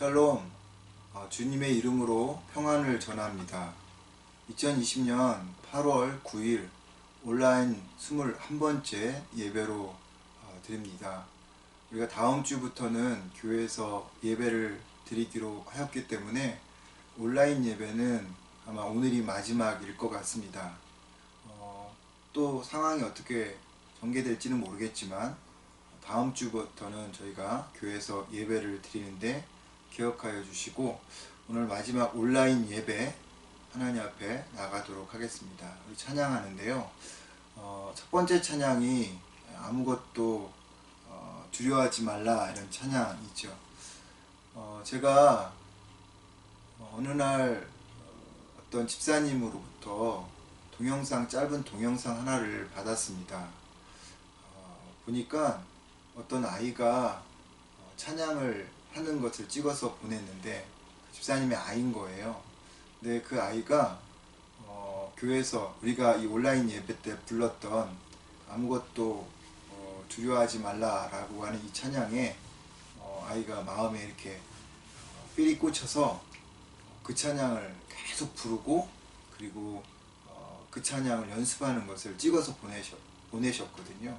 샬롬, 주님의 이름으로 평안을 전합니다. 2020년 8월 9일 온라인 21번째 예배로 드립니다. 우리가 다음 주부터는 교회에서 예배를 드리기로 하였기 때문에 온라인 예배는 아마 오늘이 마지막일 것 같습니다. 또 상황이 어떻게 전개될지는 모르겠지만 다음 주부터는 저희가 교회에서 예배를 드리는데 기억하여 주시고 오늘 마지막 온라인 예배 하나님 앞에 나가도록 하겠습니다. 우리 찬양하는데요. 첫 번째 찬양이 아무것도 두려워하지 말라 이런 찬양이죠. 제가 어느 날 어떤 집사님으로부터 짧은 동영상 하나를 받았습니다. 보니까 어떤 아이가 찬양을 하는 것을 찍어서 보냈는데 그 집사님의 아이인 거예요. 근데 그 아이가 교회에서 우리가 이 온라인 예배 때 불렀던 아무것도 두려워하지 말라라고 하는 이 찬양에 아이가 마음에 이렇게 삘이 꽂혀서 그 찬양을 계속 부르고 그리고 그 찬양을 연습하는 것을 찍어서 보내셨거든요.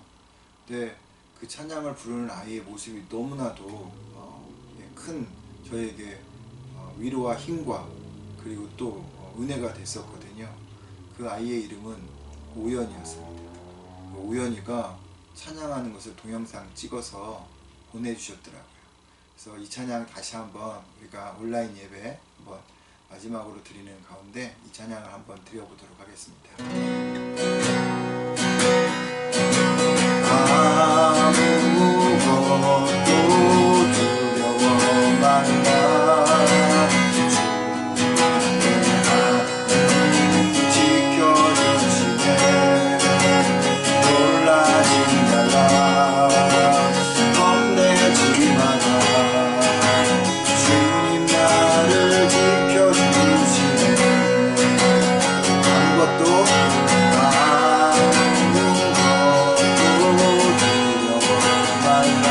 근데 그 찬양을 부르는 아이의 모습이 너무나도 큰 저에게 위로와 힘과 그리고 또 은혜가 됐었거든요. 그 아이의 이름은 우연이었습니다. 우연이가 찬양하는 것을 동영상 찍어서 보내주셨더라고요. 그래서 이 찬양 다시 한번 우리가 온라인 예배 한번 마지막으로 드리는 가운데 이 찬양을 한번 드려보도록 하겠습니다. 아무것도 두려워 말라 주의 지켜주시네 놀라지 말라 겁내지 마라 주님 나를 지켜주시네 아무것도 두려워 말라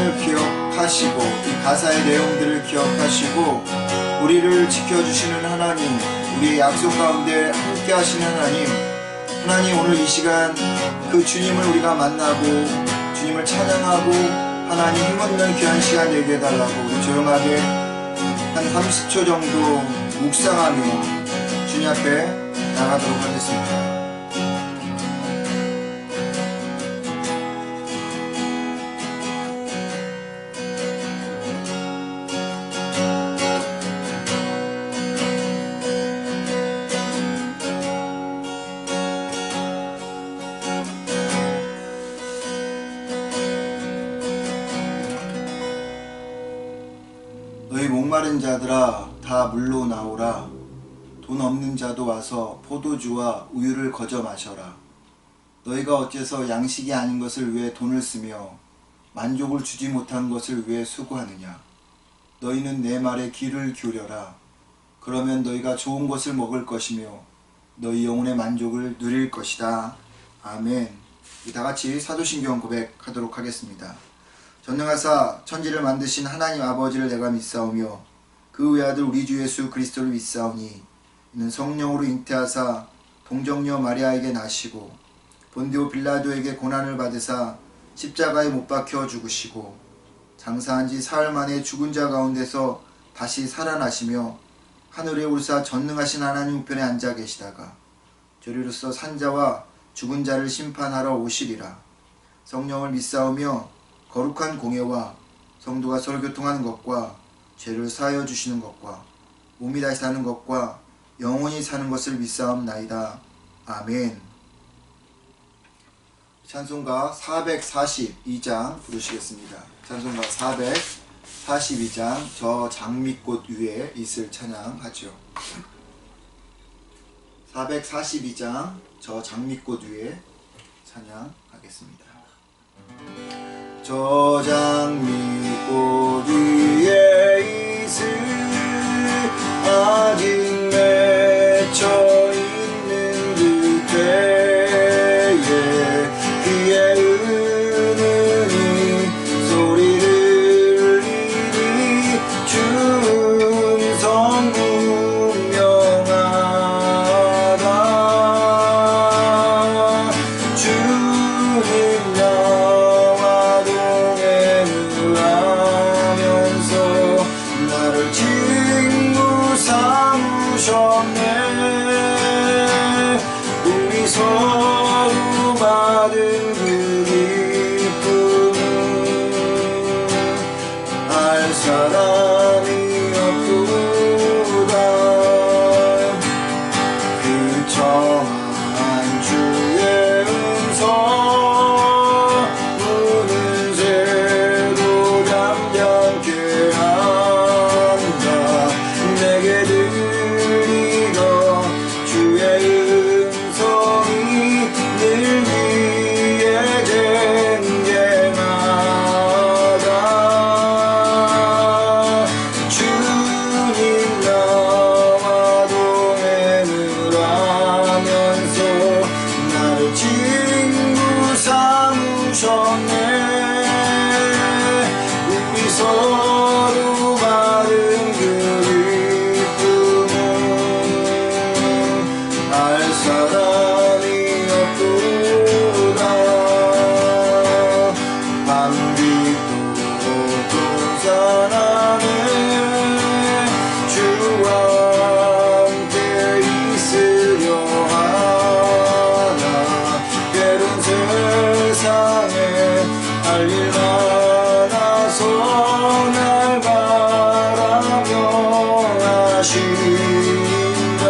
사랑을 기억하시고 이 가사의 내용들을 기억하시고 우리를 지켜주시는 하나님, 우리의 약속 가운데 함께 하시는 하나님 오늘 이 시간 그 주님을 우리가 만나고 주님을 찬양하고 하나님 힘없는 귀한 시간 되게 해달라고 우리 조용하게 한 30초 정도 묵상하며 주님 앞에 나가도록 하겠습니다. 너희 목마른 자들아 다 물로 나오라. 돈 없는 자도 와서 포도주와 우유를 거저 마셔라. 너희가 어째서 양식이 아닌 것을 위해 돈을 쓰며 만족을 주지 못한 것을 위해 수고하느냐. 너희는 내 말에 귀를 기울여라. 그러면 너희가 좋은 것을 먹을 것이며 너희 영혼의 만족을 누릴 것이다. 아멘. 다같이 사도신경 고백하도록 하겠습니다. 전능하사 천지를 만드신 하나님 아버지를 내가 믿사오며 그 외아들 우리 주 예수 그리스도를 믿사오니 이는 성령으로 잉태하사 동정녀 마리아에게 나시고 본디오 빌라도에게 고난을 받으사 십자가에 못 박혀 죽으시고 장사한 지 사흘 만에 죽은 자 가운데서 다시 살아나시며 하늘에 오르사 전능하신 하나님 우편에 앉아 계시다가 저리로서 산자와 죽은 자를 심판하러 오시리라. 성령을 믿사오며 거룩한 공예와 성도가 서로 교통하는 것과 죄를 사하여 주시는 것과 몸이 다시 사는 것과 영원히 사는 것을 믿사옵나이다. 아멘. 찬송가 442장 부르시겠습니다. 찬송가 442장 저 장미꽃 위에 있을 찬양하죠. 442장 저 장미꽃 위에 찬양하겠습니다. 저 장미꽃 위에 있을 아직 맺혀 있는 그때에 귀에 은은히 소리를 울리니 주 음성 분명하다. 주님 나와 동행하면서 나를 친구 삼으셨네. 우리 서로 받은 그 기쁨은 알 사람이 없구나. 그 청한 주의 음성 우는 새도 잠잠케 한다. 내게 들리던 주의 음성이 늘 위에 쟁쟁하다. 주님 나와 동행을 하면서 나를 친구 삼으셨네. 우리 서로 받은 그 기쁨은 알 사람이 없구나. 밤빛도 동산하네. 주와 함께 있으려 하나. 괴로운 세상에 할 일 많아서 날 바라며 하신다.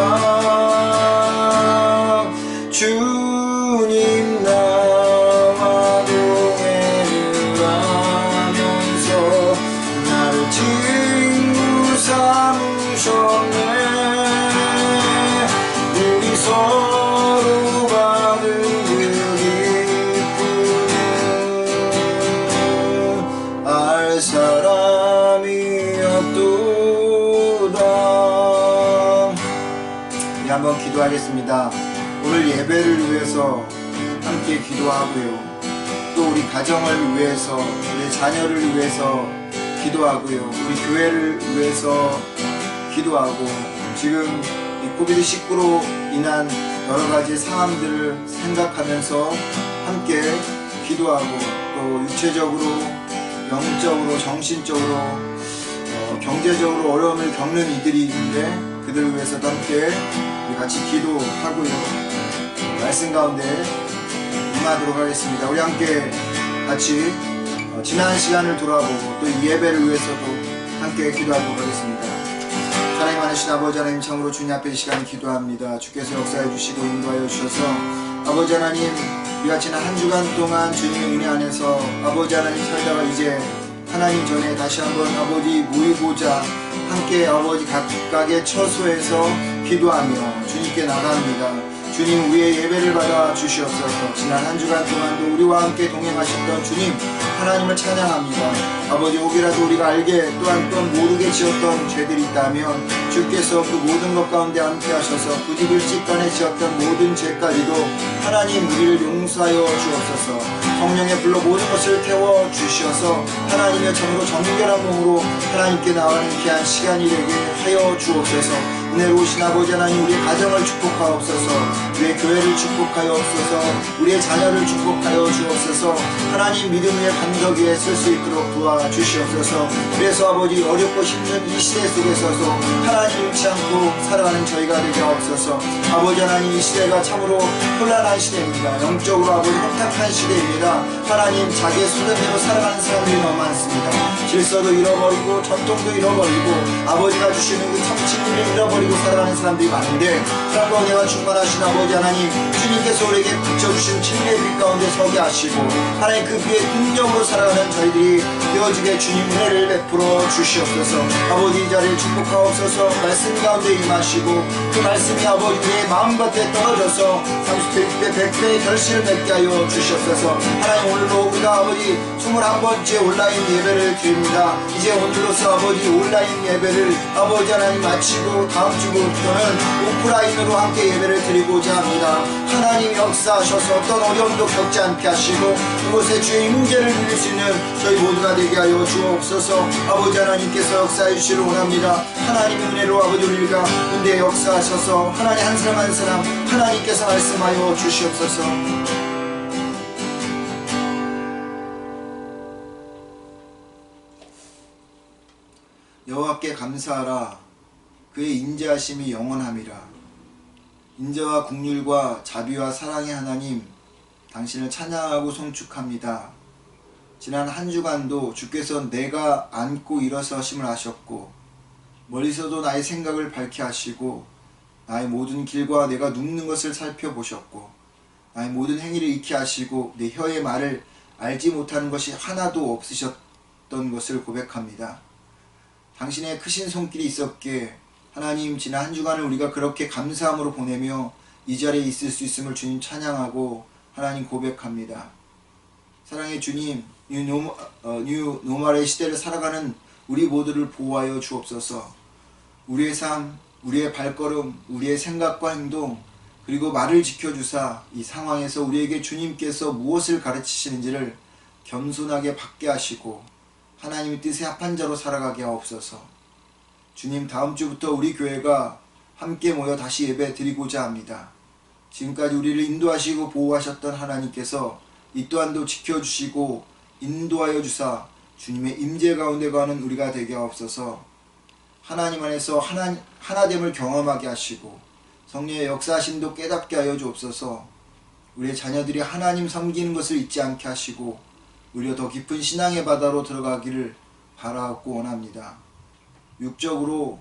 주님 나와 동행을 하면서 나를 친구 삼으셨네. 우리 서로 받은 그 기쁨은 알 사람이 없도다. 한번 기도하겠습니다. 오늘 예배를 위해서 함께 기도하고요. 또 우리 우리 가정을 위해서, 우리 자녀를 위해서 기도하고요. 우리 교회를 위해서 기도하고, 지금 이 코비드19로 인한 여러 가지 상황들을 생각하면서 함께 기도하고, 또 육체적으로, 영적으로, 정신적으로, 경제적으로 어려움을 겪는 이들이 있는데 그들을 위해서도 함께 우리 같이 기도하고요. 말씀 가운데 임하도록 하겠습니다. 우리 함께 같이 지난 시간을 돌아보고 또 이 예배를 위해서도 함께 기도하도록 하겠습니다. 사랑이 많으신 아버지 하나님, 참으로 주님 앞에 이 시간 기도합니다. 주께서 역사해 주시고 인도하여 주셔서 아버지 하나님, 우리가 지난 한 주간 동안 주님의 은혜 안에서 아버지 하나님 살다가 이제 하나님 전에 다시 한번 아버지 모이고자 함께 아버지 각각의 처소에서 기도하며 주님께 나갑니다. 주님, 우리의 예배를 받아 주시옵소서. 지난 한 주간 동안도 우리와 함께 동행하셨던 주님 하나님을 찬양합니다. 아버지, 혹이라도 우리가 알게 또한 모르게 지었던 죄들이 있다면 주께서 그 모든 것 가운데 함께 하셔서 그 집을 찌간에 지었던 모든 죄까지도 하나님 우리를 용서하여 주옵소서. 성령의 불로 모든 것을 태워 주시어서 하나님의 참으로 정결한 몸으로 하나님께 나가는 귀한 시간이 되게 하여 주옵소서. 은혜로우신 아버지 하나님, 우리의 가정을 축복하옵소서. 우리의 교회를 축복하여옵소서. 우리의 자녀를 축복하여 주옵소서. 하나님 믿음 위에 반석 위에 설 수 있도록 도와주시옵소서. 그래서 아버지, 어렵고 힘든 이 시대 속에서도 하나님 잃지 않고 살아가는 저희가 되게 하옵소서. 아버지 하나님, 이 시대가 참으로 혼란한 시대입니다. 영적으로 아버지 혼탁한 시대입니다. 하나님, 자기의 소견대로 살아가는 사람들이 너무 많습니다. 질서도 잃어버리고 전통도 잃어버리고 아버지가 주시는 그 참 진리를 잃어버리고 살아가는 사람들이 많은데, 그런 내가 충만하신 아버지 하나님, 주님께서 우리에게 비춰주신 진리의 빛 가운데 서게 하시고 하나님 그 빛의 능력으로 살아가는 저희들이 되어지게 주님 은혜를 베풀어 주시옵소서. 아버지, 이 자리를 축복하옵소서. 말씀 가운데 임하시고 그 말씀이 아버지 우리의 마음밭에 떨어져서 30배, 60배, 100배의 결실을 맺게 하여 주시옵소서. 하나님, 오늘로 우리가 아버지 21번째 온라인 예배를 드립니다. 이제 오늘로서 아버지 온라인 예배를 아버지 하나님 마치고 다음 주부터는 오프라인으로 함께 예배를 드리고자 합니다. 하나님 역사하셔서 어떤 어려움도 겪지 않게 하시고 그곳에 주의 임재를 누릴 수 있는 저희 모두가 되게 하여 주옵소서. 아버지 하나님께서 역사해 주시기를 원합니다. 하나님의 은혜로 아버지 우리가 군대에 역사하셔서 하나님 한 사람 한 사람 하나님께서 말씀하여 주시옵소서. 여호와께 감사하라. 그의 인자하심이 영원함이라. 인자와 긍휼과 자비와 사랑의 하나님, 당신을 찬양하고 송축합니다. 지난 한 주간도 주께서 내가 앉고 일어서심을 하셨고 멀리서도 나의 생각을 밝게 하시고 나의 모든 길과 내가 눕는 것을 살펴보셨고 나의 모든 행위를 익히 하시고 내 혀의 말을 알지 못하는 것이 하나도 없으셨던 것을 고백합니다. 당신의 크신 손길이 있었기에 하나님, 지난 한 주간을 우리가 그렇게 감사함으로 보내며 이 자리에 있을 수 있음을 주님 찬양하고 하나님 고백합니다. 사랑의 주님, 뉴 노멀의 시대를 살아가는 우리 모두를 보호하여 주옵소서. 우리의 삶, 우리의 발걸음, 우리의 생각과 행동, 그리고 말을 지켜주사 이 상황에서 우리에게 주님께서 무엇을 가르치시는지를 겸손하게 받게 하시고 하나님의 뜻에 합한 자로 살아가게 하옵소서. 주님, 다음 주부터 우리 교회가 함께 모여 다시 예배 드리고자 합니다. 지금까지 우리를 인도하시고 보호하셨던 하나님께서 이 또한도 지켜주시고 인도하여 주사 주님의 임재 가운데 가는 우리가 되게 하옵소서. 하나님 안에서 하나됨을 경험하게 하시고 성령의 역사하심도 깨닫게 하여 주옵소서. 우리의 자녀들이 하나님 섬기는 것을 잊지 않게 하시고 우리가 더 깊은 신앙의 바다로 들어가기를 바라옵고 원합니다. 육적으로,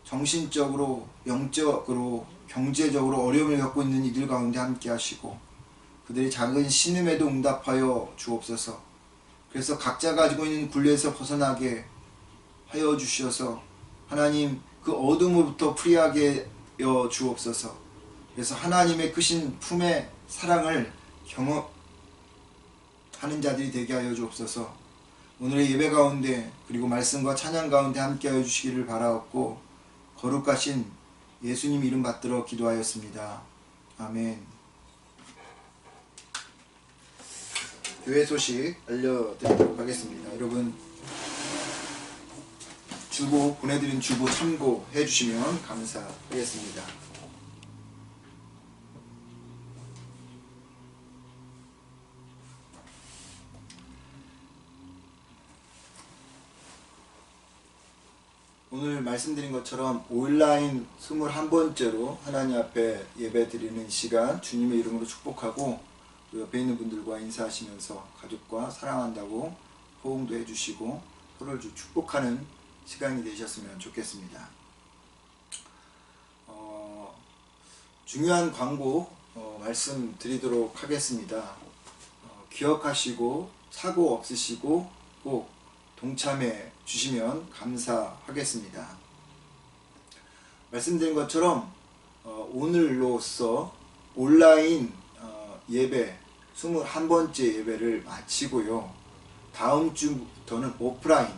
정신적으로, 영적으로, 경제적으로 어려움을 겪고 있는 이들 가운데 함께 하시고 그들의 작은 신음에도 응답하여 주옵소서. 그래서 각자 가지고 있는 굴레에서 벗어나게 하여 주셔서 하나님 그 어둠으로부터 풀이하게 하여 주옵소서. 그래서 하나님의 크신 품의 사랑을 경험하는 자들이 되게 하여 주옵소서. 오늘의 예배 가운데 그리고 말씀과 찬양 가운데 함께 하여 주시기를 바라옵고 거룩하신 예수님 이름 받들어 기도하였습니다. 아멘. 교회 소식 알려드리도록 하겠습니다. 여러분 주보 보내드린 주보 참고해 주시면 감사하겠습니다. 오늘 말씀드린 것처럼 온라인 21번째로 하나님 앞에 예배드리는 시간 주님의 이름으로 축복하고 또 옆에 있는 분들과 인사하시면서 가족과 사랑한다고 호응도 해주시고 서로를 축복하는 시간이 되셨으면 좋겠습니다. 중요한 광고 말씀드리도록 하겠습니다. 기억하시고 사고 없으시고 꼭 동참해 주시면 감사하겠습니다. 말씀드린 것처럼 오늘로써 온라인 예배 21번째 예배를 마치고요. 다음 주부터는 오프라인,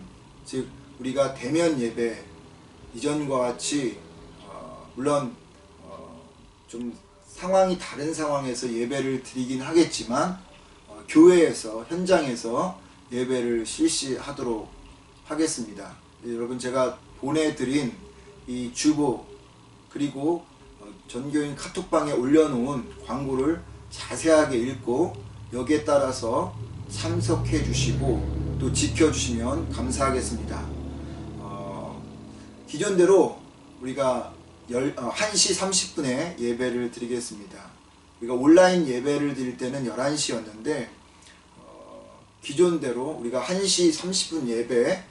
즉 우리가 대면 예배 이전과 같이 물론 좀 상황이 다른 상황에서 예배를 드리긴 하겠지만 교회에서 현장에서 예배를 실시하도록 하겠습니다. 여러분 제가 보내드린 이 주보 그리고 전교인 카톡방에 올려놓은 광고를 자세하게 읽고 여기에 따라서 참석해 주시고 또 지켜주시면 감사하겠습니다. 기존대로 우리가 1시 30분에 예배를 드리겠습니다. 우리가 온라인 예배를 드릴 때는 11시였는데 기존대로 우리가 1시 30분 예배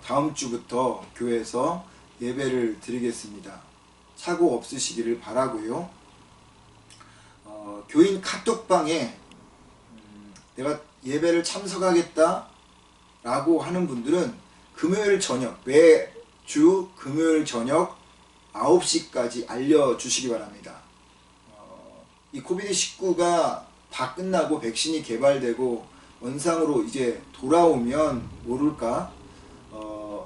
다음 주부터 교회에서 예배를 드리겠습니다. 사고 없으시기를 바라고요. 교인 카톡방에 내가 예배를 참석하겠다 라고 하는 분들은 금요일 저녁, 매주 금요일 저녁 9시까지 알려주시기 바랍니다. 이 코비드19가 다 끝나고 백신이 개발되고 원상으로 이제 돌아오면 모를까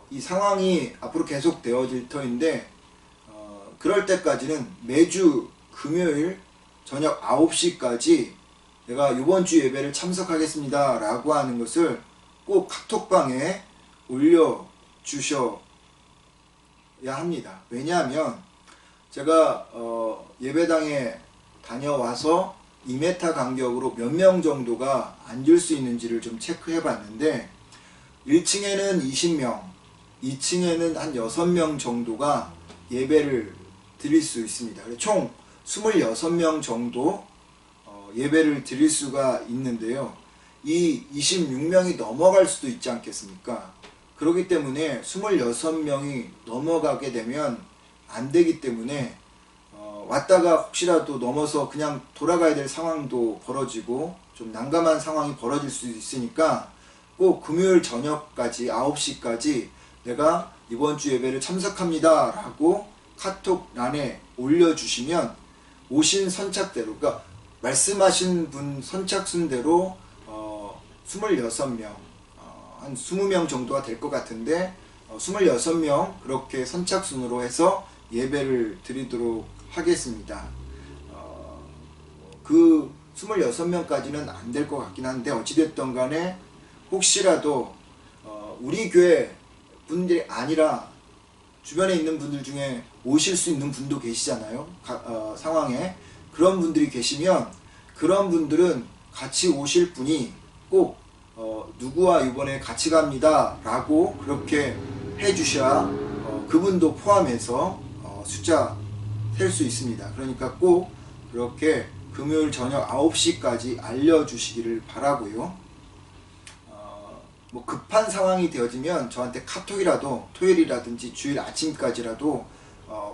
이 상황이 앞으로 계속 되어질 터인데 그럴 때까지는 매주 금요일 저녁 9시까지 내가 이번 주 예배를 참석하겠습니다 라고 하는 것을 꼭 카톡방에 올려주셔야 합니다. 왜냐하면 제가 예배당에 다녀와서 2m 간격으로 몇 명 정도가 앉을 수 있는지를 좀 체크해 봤는데 1층에는 20명, 2층에는 한 6명 정도가 예배를 드릴 수 있습니다. 총 26명 정도 예배를 드릴 수가 있는데요. 이 26명이 넘어갈 수도 있지 않겠습니까? 그렇기 때문에 26명이 넘어가게 되면 안 되기 때문에 왔다가 혹시라도 넘어서 그냥 돌아가야 될 상황도 벌어지고 좀 난감한 상황이 벌어질 수 있으니까 꼭 금요일 저녁까지 9시까지 내가 이번 주 예배를 참석합니다 라고 카톡란에 올려주시면 오신 선착대로 그러니까 말씀하신 분 선착순대로 26명 한 20명 정도가 될 것 같은데 26명 그렇게 선착순으로 해서 예배를 드리도록 하겠습니다. 그 26명까지는 안 될 것 같긴 한데 어찌됐든 간에 혹시라도 우리 교회 분들이 아니라 주변에 있는 분들 중에 오실 수 있는 분도 계시잖아요. 상황에 그런 분들이 계시면 그런 분들은 같이 오실 분이 꼭 누구와 이번에 같이 갑니다 라고 그렇게 해 주셔야 그분도 포함해서 숫자 셀 수 있습니다. 그러니까 꼭 그렇게 금요일 저녁 9시까지 알려주시기를 바라고요. 뭐 급한 상황이 되어지면 저한테 카톡이라도 토요일이라든지 주일 아침까지라도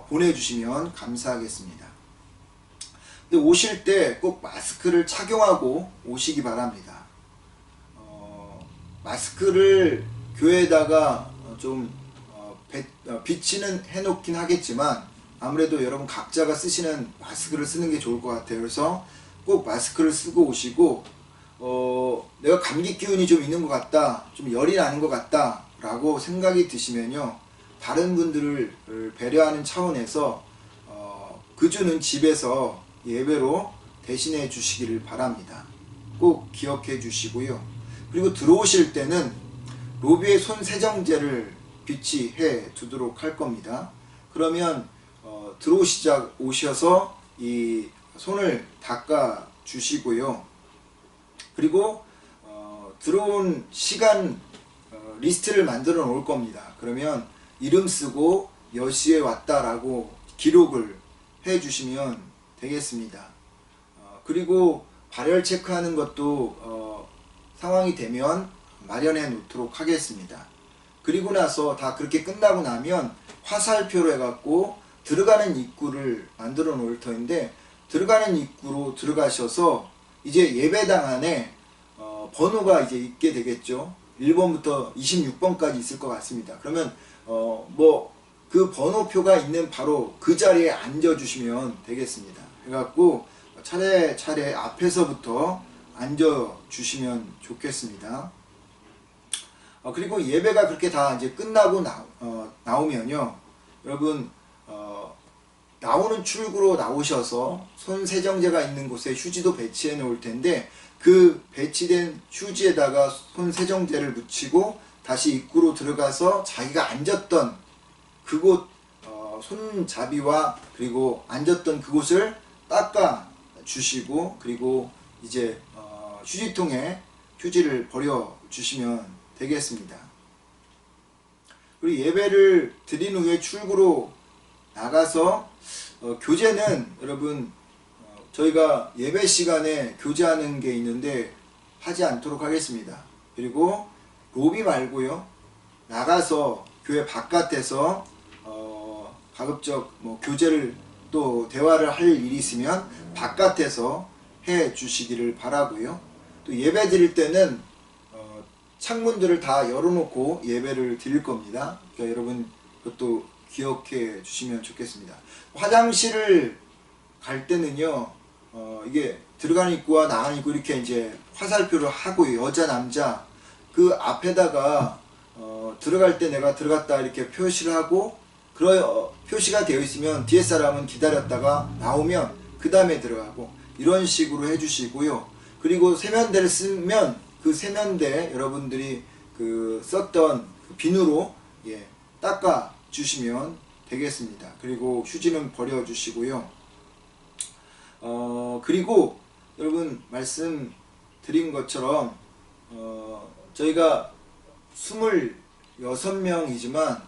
보내주시면 감사하겠습니다. 근데 오실 때 꼭 마스크를 착용하고 오시기 바랍니다. 마스크를 교회에다가 좀 비치는 해놓긴 하겠지만 아무래도 여러분 각자가 쓰시는 마스크를 쓰는 게 좋을 것 같아요. 그래서 꼭 마스크를 쓰고 오시고 내가 감기 기운이 좀 있는 것 같다, 좀 열이 나는 것 같다 라고 생각이 드시면요, 다른 분들을 배려하는 차원에서 그 주는 집에서 예배로 대신해 주시기를 바랍니다. 꼭 기억해 주시고요. 그리고 들어오실 때는 로비에 손 세정제를 비치해 두도록 할 겁니다. 그러면 오셔서 이 손을 닦아 주시고요. 그리고 들어온 시간 리스트를 만들어 놓을 겁니다. 그러면 이름 쓰고 몇 시에 왔다라고 기록을 해 주시면 되겠습니다. 그리고 발열 체크하는 것도 상황이 되면 마련해 놓도록 하겠습니다. 그리고 나서 다 그렇게 끝나고 나면 화살표로 해갖고 들어가는 입구를 만들어 놓을 터인데, 들어가는 입구로 들어가셔서 이제 예배당 안에 번호가 이제 있게 되겠죠. 1번부터 26번까지 있을 것 같습니다. 그러면 그 번호표가 있는 바로 그 자리에 앉아 주시면 되겠습니다. 그래갖고 차례차례 앞에서부터 앉아 주시면 좋겠습니다. 그리고 예배가 그렇게 다 이제 끝나고 나오면요, 여러분 나오는 출구로 나오셔서 손 세정제가 있는 곳에 휴지도 배치해 놓을 텐데, 그 배치된 휴지에다가 손 세정제를 묻히고 다시 입구로 들어가서 자기가 앉았던 그곳 손잡이와 그리고 앉았던 그곳을 닦아 주시고, 그리고 이제 휴지통에 휴지를 버려 주시면 되겠습니다. 그리고 예배를 드린 후에 출구로 나가서 교제는 여러분 저희가 예배 시간에 교제하는 게 있는데 하지 않도록 하겠습니다. 그리고 로비 말고요, 나가서 교회 바깥에서 가급적 교제를 또 대화를 할 일이 있으면 바깥에서 해 주시기를 바라고요. 또 예배 드릴 때는 창문들을 다 열어놓고 예배를 드릴 겁니다. 그러니까 여러분 그것도 기억해 주시면 좋겠습니다. 화장실을 갈 때는요, 이게 들어가는 입구와 나가는 입구 이렇게 이제 화살표를 하고, 여자 남자 그 앞에다가 들어갈 때 내가 들어갔다 이렇게 표시를 하고, 표시가 되어 있으면 뒤에 사람은 기다렸다가 나오면 그 다음에 들어가고, 이런 식으로 해주시고요. 그리고 세면대를 쓰면 그 세면대 여러분들이 썼던 비누로 닦아 주시면 되겠습니다. 그리고 휴지는 버려 주시고요. 그리고 여러분 말씀드린 것처럼 저희가 26명이지만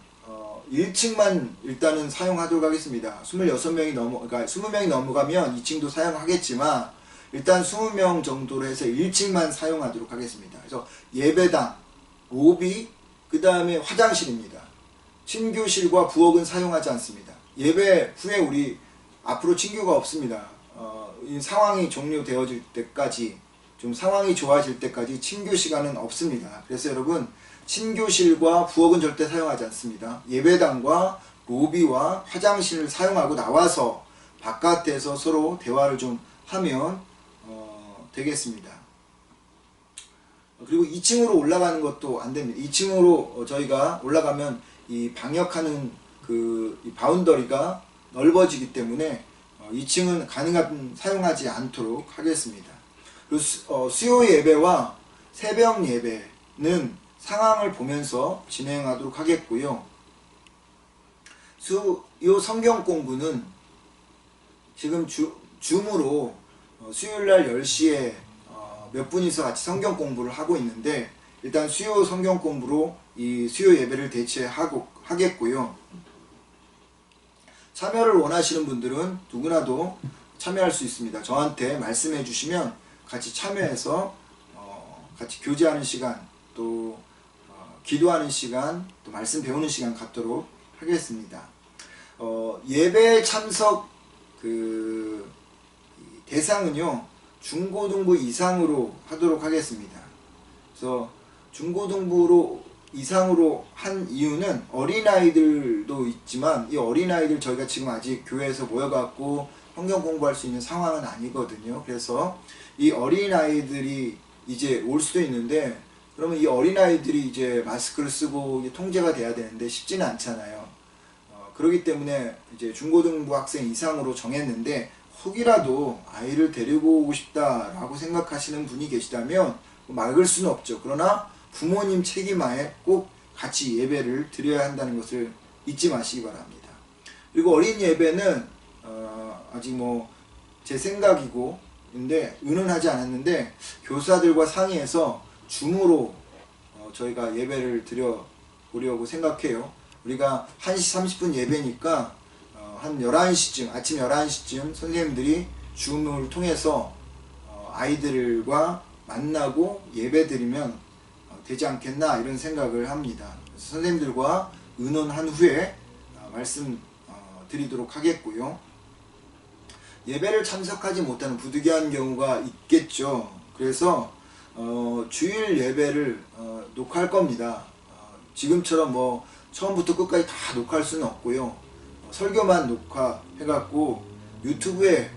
1층만 일단은 사용하도록 하겠습니다. 26명이 20명이 넘어가면 2층도 사용하겠지만 일단 20명 정도로 해서 1층만 사용하도록 하겠습니다. 그래서 예배당, 로비, 그 다음에 화장실입니다. 친교실과 부엌은 사용하지 않습니다. 예배 후에 우리 앞으로 친교가 없습니다. 이 상황이 종료되어질 때까지, 좀 상황이 좋아질 때까지 친교 시간은 없습니다. 그래서 여러분 친교실과 부엌은 절대 사용하지 않습니다. 예배당과 로비와 화장실을 사용하고 나와서 바깥에서 서로 대화를 좀 하면 되겠습니다. 그리고 2층으로 올라가는 것도 안 됩니다. 2층으로 저희가 올라가면 이 방역하는 이 바운더리가 넓어지기 때문에 2층은 가능한 사용하지 않도록 하겠습니다. 그리고 수요 예배와 새벽 예배는 상황을 보면서 진행하도록 하겠고요. 수요 성경 공부는 지금 줌으로 수요일날 10시에 몇 분이서 같이 성경 공부를 하고 있는데, 일단 수요 성경 공부로 이 수요 예배를 하겠고요. 참여를 원하시는 분들은 누구나도 참여할 수 있습니다. 저한테 말씀해 주시면 같이 참여해서 같이 교제하는 시간, 또 기도하는 시간, 또 말씀 배우는 시간 갖도록 하겠습니다. 예배 참석 대상은요, 중고등부 이상으로 하도록 하겠습니다. 그래서 중고등부로 이상으로 한 이유는 어린아이들도 있지만, 이 어린아이들 저희가 지금 아직 교회에서 모여갖고 성경 공부할 수 있는 상황은 아니거든요. 그래서 이 어린아이들이 이제 올 수도 있는데, 그러면 이 어린아이들이 이제 마스크를 쓰고 이게 통제가 돼야 되는데 쉽지는 않잖아요. 그렇기 때문에 이제 중고등부 학생 이상으로 정했는데, 혹이라도 아이를 데리고 오고 싶다라고 생각하시는 분이 계시다면 막을 수는 없죠. 그러나 부모님 책임하에 꼭 같이 예배를 드려야 한다는 것을 잊지 마시기 바랍니다. 그리고 어린 예배는 아직 제 생각이고 근데 의논하지 않았는데 교사들과 상의해서 줌으로 저희가 예배를 드려 보려고 생각해요. 우리가 1시 30분 예배니까 한 11시쯤 아침 11시쯤 선생님들이 줌을 통해서 아이들과 만나고 예배 드리면 되지 않겠나 이런 생각을 합니다. 그래서 선생님들과 의논한 후에 말씀 드리도록 하겠고요. 예배를 참석하지 못하는 부득이한 경우가 있겠죠. 그래서 주일 예배를 녹화할 겁니다. 지금처럼 처음부터 끝까지 다 녹화할 수는 없고요. 설교만 녹화해갖고 유튜브에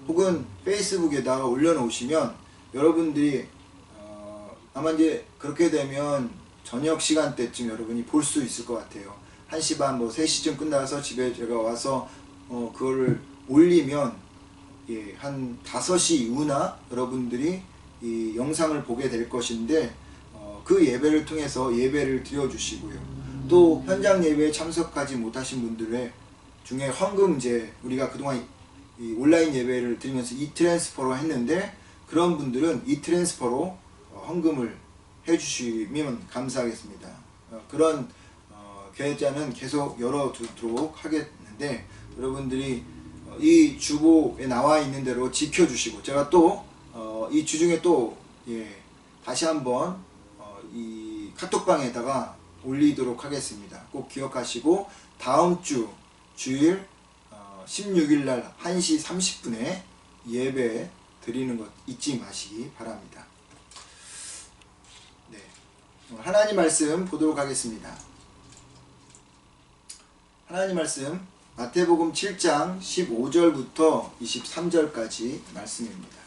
혹은 페이스북에다가 올려놓으시면 여러분들이 아마 이제 그렇게 되면 저녁 시간대쯤 여러분이 볼 수 있을 것 같아요. 1시 반 3시쯤 끝나서 집에 제가 와서 그거를 올리면 한 5시 이후나 여러분들이 이 영상을 보게 될 것인데 그 예배를 통해서 예배를 드려주시고요. 또 현장 예배에 참석하지 못하신 분들의 중에 헌금제 우리가 그동안 이 온라인 예배를 드리면서 이트랜스퍼로 했는데 그런 분들은 이트랜스퍼로 헌금을 해주시면 감사하겠습니다. 그런 계좌는 계속 열어두도록 하겠는데 여러분들이 이 주보에 나와 있는 대로 지켜주시고 제가 또 이 주중에 또 다시 한번 이 카톡방에다가 올리도록 하겠습니다. 꼭 기억하시고 다음 주 주일 16일 날 1시 30분에 예배 드리는 것 잊지 마시기 바랍니다. 네, 하나님 말씀 보도록 하겠습니다. 하나님 말씀 마태복음 7장 15절부터 23절까지 말씀입니다.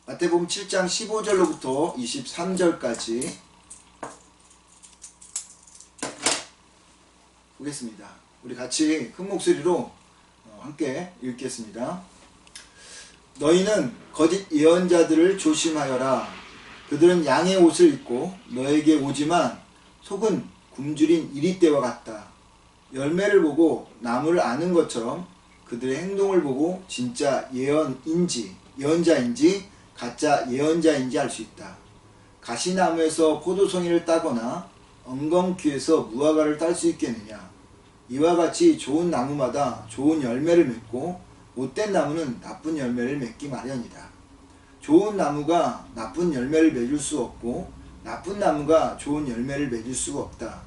마태복음 7장 15절로부터 23절까지 보겠습니다. 우리 같이 큰 목소리로 함께 읽겠습니다. 너희는 거짓 예언자들을 조심하여라. 그들은 양의 옷을 입고 너에게 오지만 속은 굶주린 이리떼와 같다. 열매를 보고 나무를 아는 것처럼 그들의 행동을 보고 진짜 예언자인지 가짜 예언자인지 알 수 있다. 가시나무에서 포도송이를 따거나 엉겅퀴에서 무화과를 딸 수 있겠느냐. 이와 같이 좋은 나무마다 좋은 열매를 맺고 못된 나무는 나쁜 열매를 맺기 마련이다. 좋은 나무가 나쁜 열매를 맺을 수 없고 나쁜 나무가 좋은 열매를 맺을 수가 없다.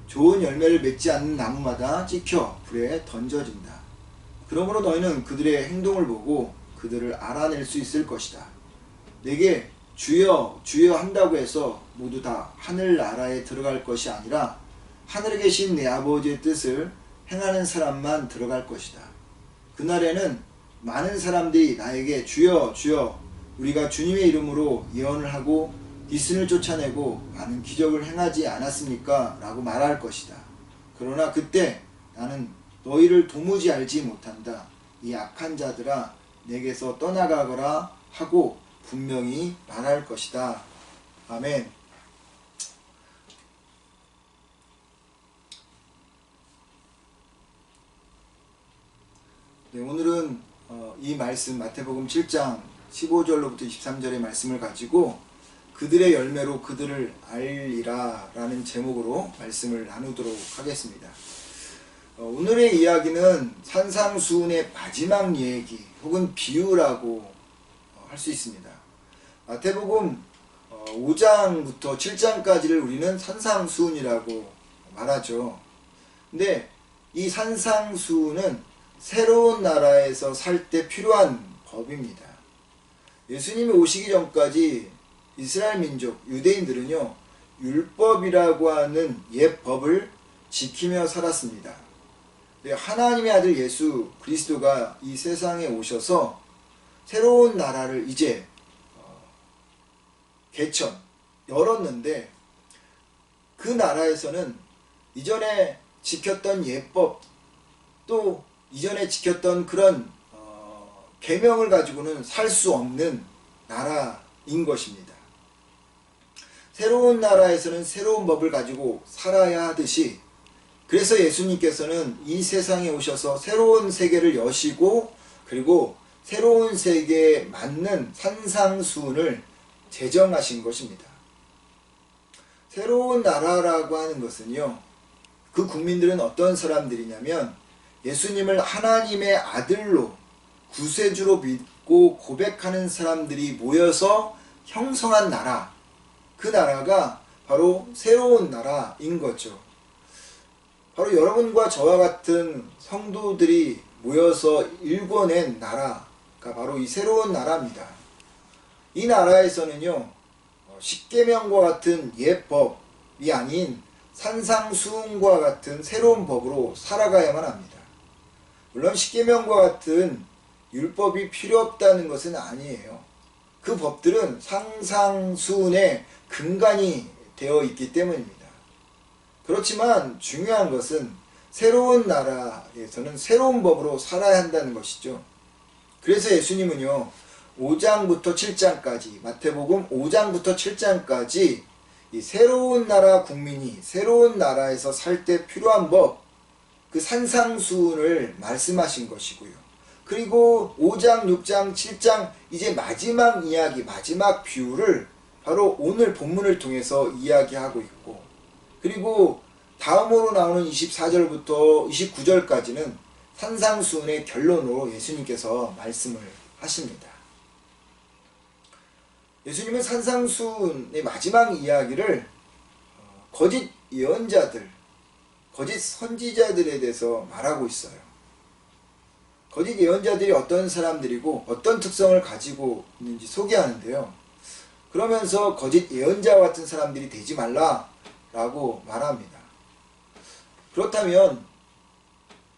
좋은 열매를 맺지 않는 나무마다 찍혀 불에 던져진다. 그러므로 너희는 그들의 행동을 보고 그들을 알아낼 수 있을 것이다. 내게 주여 주여 한다고 해서 모두 다 하늘나라에 들어갈 것이 아니라 하늘에 계신 내 아버지의 뜻을 행하는 사람만 들어갈 것이다. 그날에는 많은 사람들이 나에게 주여 주여 우리가 주님의 이름으로 예언을 하고 귀신을 쫓아내고 많은 기적을 행하지 않았습니까? 라고 말할 것이다. 그러나 그때 나는 너희를 도무지 알지 못한다. 이 악한 자들아 내게서 떠나가거라 하고 분명히 말할 것이다. 아멘. 네, 오늘은 이 말씀 마태복음 7장 15절로부터 23절의 말씀을 가지고 그들의 열매로 그들을 알리라 라는 제목으로 말씀을 나누도록 하겠습니다. 오늘의 이야기는 산상수훈의 마지막 얘기 혹은 비유라고 할 수 있습니다. 마태복음 5장부터 7장까지를 우리는 산상수훈이라고 말하죠. 근데 이 산상수훈은 새로운 나라에서 살 때 필요한 법입니다. 예수님이 오시기 전까지 이스라엘 민족, 유대인들은요, 율법이라고 하는 옛 법을 지키며 살았습니다. 하나님의 아들 예수 그리스도가 이 세상에 오셔서 새로운 나라를 이제 열었는데 그 나라에서는 이전에 지켰던 예법, 또 이전에 지켰던 그런 계명을 가지고는 살 수 없는 나라인 것입니다. 새로운 나라에서는 새로운 법을 가지고 살아야 하듯이, 그래서 예수님께서는 이 세상에 오셔서 새로운 세계를 여시고, 그리고 새로운 세계에 맞는 산상수훈을 제정하신 것입니다. 새로운 나라라고 하는 것은요, 그 국민들은 어떤 사람들이냐면 예수님을 하나님의 아들로, 구세주로 믿고 고백하는 사람들이 모여서 형성한 나라, 그 나라가 바로 새로운 나라인 거죠. 바로 여러분과 저와 같은 성도들이 모여서 일궈낸 나라가 바로 이 새로운 나라입니다. 이 나라에서는요, 십계명과 같은 옛법이 아닌 산상수훈과 같은 새로운 법으로 살아가야만 합니다. 물론 십계명과 같은 율법이 필요 없다는 것은 아니에요. 그 법들은 상상수훈의 근간이 되어 있기 때문입니다. 그렇지만 중요한 것은 새로운 나라에서는 새로운 법으로 살아야 한다는 것이죠. 그래서 예수님은요, 5장부터 7장까지, 마태복음 5장부터 7장까지 이 새로운 나라 국민이 새로운 나라에서 살 때 필요한 법, 그 산상수훈을 말씀하신 것이고요. 그리고 5장, 6장, 7장 이제 마지막 이야기, 마지막 비유를 바로 오늘 본문을 통해서 이야기하고 있고, 그리고 다음으로 나오는 24절부터 29절까지는 산상수훈의 결론으로 예수님께서 말씀을 하십니다. 예수님은 산상수훈의 마지막 이야기를 거짓 예언자들, 거짓 선지자들에 대해서 말하고 있어요. 거짓 예언자들이 어떤 사람들이고 어떤 특성을 가지고 있는지 소개하는데요. 그러면서 거짓 예언자와 같은 사람들이 되지 말라라고 말합니다. 그렇다면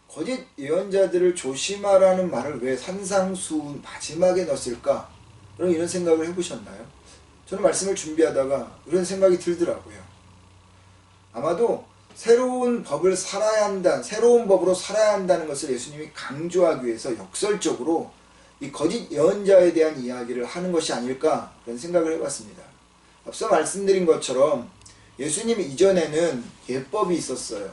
거짓 예언자들을 조심하라는 말을 왜 산상수훈 마지막에 넣었을까? 여러분 이런 생각을 해보셨나요? 저는 말씀을 준비하다가 이런 생각이 들더라고요. 아마도 새로운 법을 살아야 한다, 새로운 법으로 살아야 한다는 것을 예수님이 강조하기 위해서 역설적으로 이 거짓 예언자에 대한 이야기를 하는 것이 아닐까 그런 생각을 해봤습니다. 앞서 말씀드린 것처럼 예수님 이전에는 예법이 있었어요.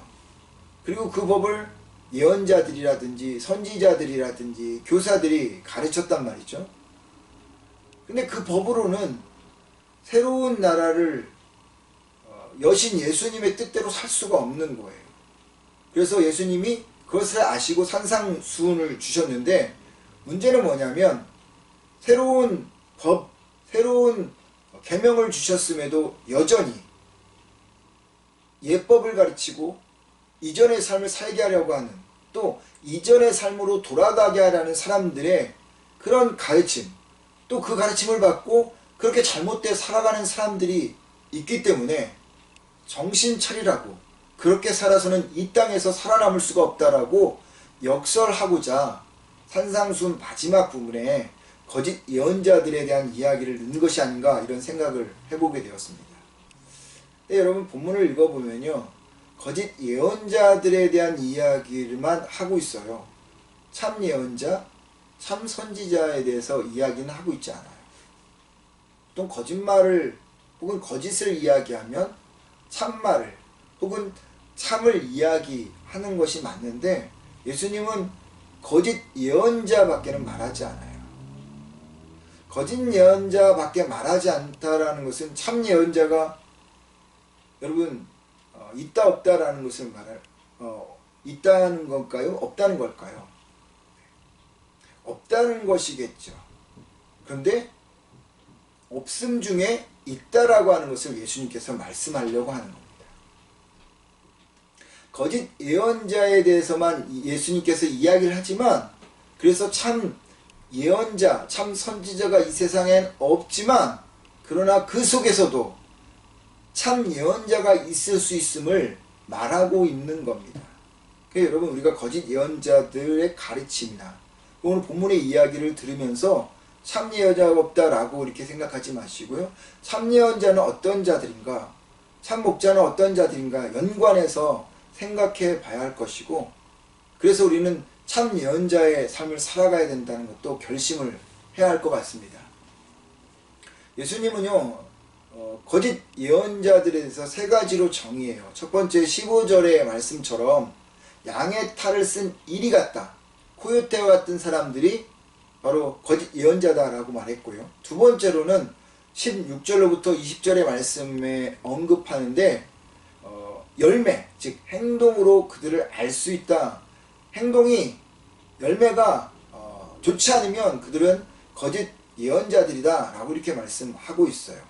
그리고 그 법을 예언자들이라든지 선지자들이라든지 교사들이 가르쳤단 말이죠. 근데 그 법으로는 새로운 나라를 여신 예수님의 뜻대로 살 수가 없는 거예요. 그래서 예수님이 그것을 아시고 산상수훈을 주셨는데, 문제는 뭐냐면 새로운 법, 새로운 계명을 주셨음에도 여전히 예법을 가르치고 이전의 삶을 살게 하려고 하는, 또 이전의 삶으로 돌아가게 하라는 사람들의 그런 가르침, 또 그 가르침을 받고 그렇게 잘못되어 살아가는 사람들이 있기 때문에 정신 차리라고, 그렇게 살아서는 이 땅에서 살아남을 수가 없다라고 역설하고자 산상수훈 마지막 부분에 거짓 예언자들에 대한 이야기를 넣은 것이 아닌가 이런 생각을 해보게 되었습니다. 네, 여러분 본문을 읽어보면요, 거짓 예언자들에 대한 이야기를만 하고 있어요. 참 예언자, 참 선지자에 대해서 이야기는 하고 있지 않아요. 보통 거짓말을 혹은 거짓을 이야기하면 참말을 혹은 참을 이야기하는 것이 맞는데, 예수님은 거짓 예언자밖에는 말하지 않아요. 거짓 예언자밖에 말하지 않다라는 것은 참 예언자가 여러분 있다 없다라는 것을 있다는 걸까요? 없다는 걸까요? 없다는 것이겠죠. 그런데 없음 중에 있다라고 하는 것을 예수님께서 말씀하려고 하는 겁니다. 거짓 예언자에 대해서만 예수님께서 이야기를 하지만, 그래서 참 예언자, 참 선지자가 이 세상엔 없지만, 그러나 그 속에서도 참 예언자가 있을 수 있음을 말하고 있는 겁니다. 그러니까 여러분, 우리가 거짓 예언자들의 가르침이나 오늘 본문의 이야기를 들으면서 참 예언자가 없다라고 이렇게 생각하지 마시고요. 참 예언자는 어떤 자들인가, 참 목자는 어떤 자들인가 연관해서 생각해 봐야 할 것이고, 그래서 우리는 참 예언자의 삶을 살아가야 된다는 것도 결심을 해야 할 것 같습니다. 예수님은요, 거짓 예언자들에 대해서 세 가지로 정의해요. 첫 번째 15절의 말씀처럼 양의 탈을 쓴 이리 같다. 코요테와 같은 사람들이 바로 거짓 예언자다라고 말했고요. 두 번째로는 16절로부터 20절의 말씀에 언급하는데 열매, 즉 행동으로 그들을 알 수 있다. 행동이 열매가 좋지 않으면 그들은 거짓 예언자들이다 라고 이렇게 말씀하고 있어요.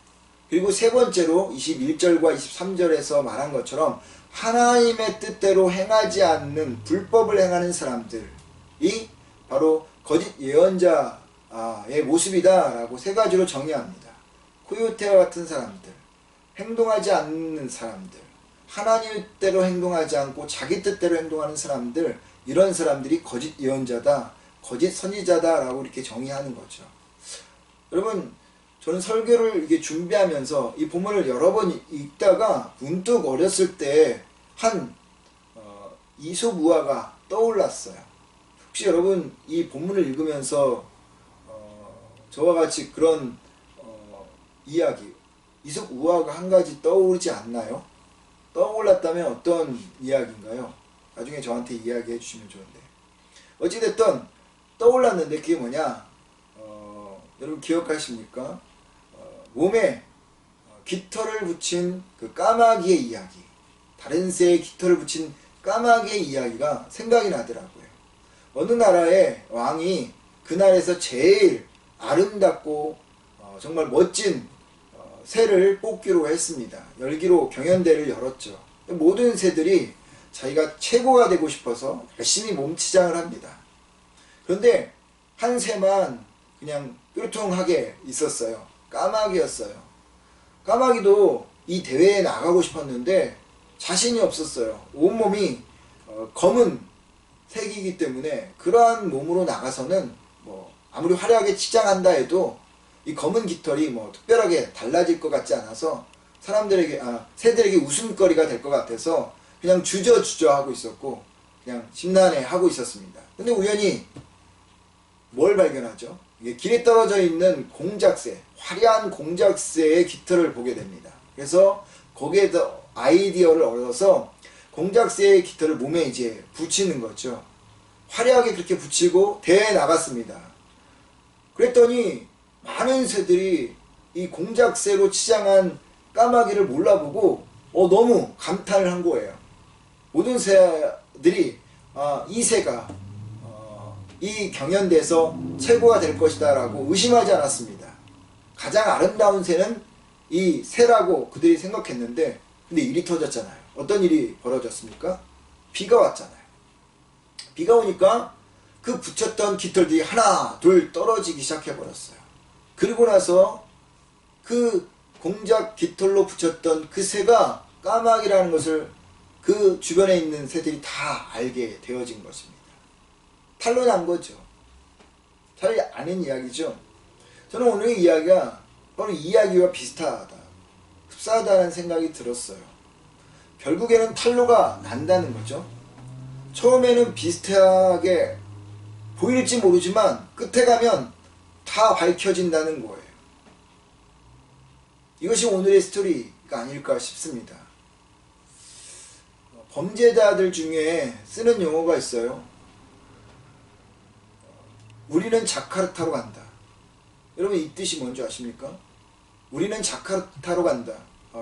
그리고 세 번째로 21절과 23절에서 말한 것처럼 하나님의 뜻대로 행하지 않는 불법을 행하는 사람들이 바로 거짓 예언자의 모습이다 라고 세 가지로 정의합니다. 코요테와 같은 사람들, 행동하지 않는 사람들, 하나님의 뜻대로 행동하지 않고 자기 뜻대로 행동하는 사람들, 이런 사람들이 거짓 예언자다, 거짓 선지자다 라고 이렇게 정의하는 거죠. 여러분, 저는 설교를 이렇게 준비하면서 이 본문을 여러 번 읽다가 문득 어렸을 때 한 이솝 우화가 떠올랐어요. 혹시 여러분 이 본문을 읽으면서 저와 같이 그런 이야기, 이솝 우화가 한 가지 떠오르지 않나요? 떠올랐다면 어떤 이야기인가요? 나중에 저한테 이야기해 주시면 좋은데. 어찌됐든 떠올랐는데 그게 뭐냐? 여러분 기억하십니까? 몸에 깃털을 붙인 그 까마귀의 이야기, 다른 새에 깃털을 붙인 까마귀의 이야기가 생각이 나더라고요. 어느 나라의 왕이 그날에서 제일 아름답고 정말 멋진 새를 뽑기로 했습니다. 열기로 경연대를 열었죠. 모든 새들이 자기가 최고가 되고 싶어서 열심히 몸치장을 합니다. 그런데 한 새만 그냥 뾰루통하게 있었어요. 까마귀였어요. 까마귀도 이 대회에 나가고 싶었는데 자신이 없었어요. 온몸이 검은 색이기 때문에 그러한 몸으로 나가서는 아무리 화려하게 치장한다 해도 이 검은 깃털이 특별하게 달라질 것 같지 않아서 새들에게 웃음거리가 될 것 같아서 그냥 주저주저 하고 있었고 그냥 심란해 하고 있었습니다. 근데 우연히 뭘 발견하죠? 이게 길에 떨어져 있는 공작새, 화려한 공작새의 깃털을 보게 됩니다. 그래서 거기에서 아이디어를 얻어서 공작새의 깃털을 몸에 이제 붙이는 거죠. 화려하게 그렇게 붙이고 대회에 나갔습니다. 그랬더니 많은 새들이 이 공작새로 치장한 까마귀를 몰라보고 너무 감탄을 한 거예요. 모든 새들이 이 새가 이 경연대에서 최고가 될 것이다 라고 의심하지 않았습니다. 가장 아름다운 새는 이 새라고 그들이 생각했는데, 근데 일이 터졌잖아요. 어떤 일이 벌어졌습니까? 비가 왔잖아요. 비가 오니까 그 붙였던 깃털들이 하나 둘 떨어지기 시작해버렸어요. 그리고 나서 그 공작 깃털로 붙였던 그 새가 까마귀라는 것을 그 주변에 있는 새들이 다 알게 되어진 것입니다. 탈로 난 거죠. 잘 아는 이야기죠. 저는 오늘의 이야기가 바로 이 이야기와 비슷하다, 흡사하다는 생각이 들었어요. 결국에는 탈로가 난다는 거죠. 처음에는 비슷하게 보일지 모르지만 끝에 가면 다 밝혀진다는 거예요. 이것이 오늘의 스토리가 아닐까 싶습니다. 범죄자들 중에 쓰는 용어가 있어요. 우리는 자카르타로 간다. 여러분 이 뜻이 뭔지 아십니까? 우리는 자카르타로 간다.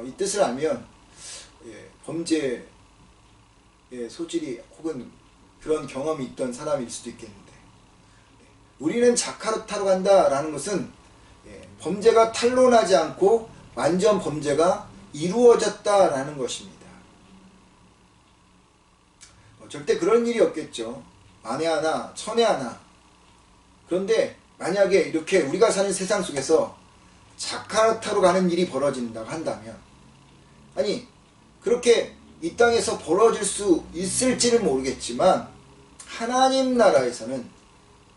이 뜻을 알면 범죄의 소질이 혹은 그런 경험이 있던 사람일 수도 있겠는데, 우리는 자카르타로 간다 라는 것은 범죄가 탄로나지 않고 완전 범죄가 이루어졌다 라는 것입니다. 절대 그런 일이 없겠죠. 만에 하나 천에 하나. 그런데 만약에 이렇게 우리가 사는 세상 속에서 자카르타로 가는 일이 벌어진다고 한다면, 아니 그렇게 이 땅에서 벌어질 수 있을지는 모르겠지만 하나님 나라에서는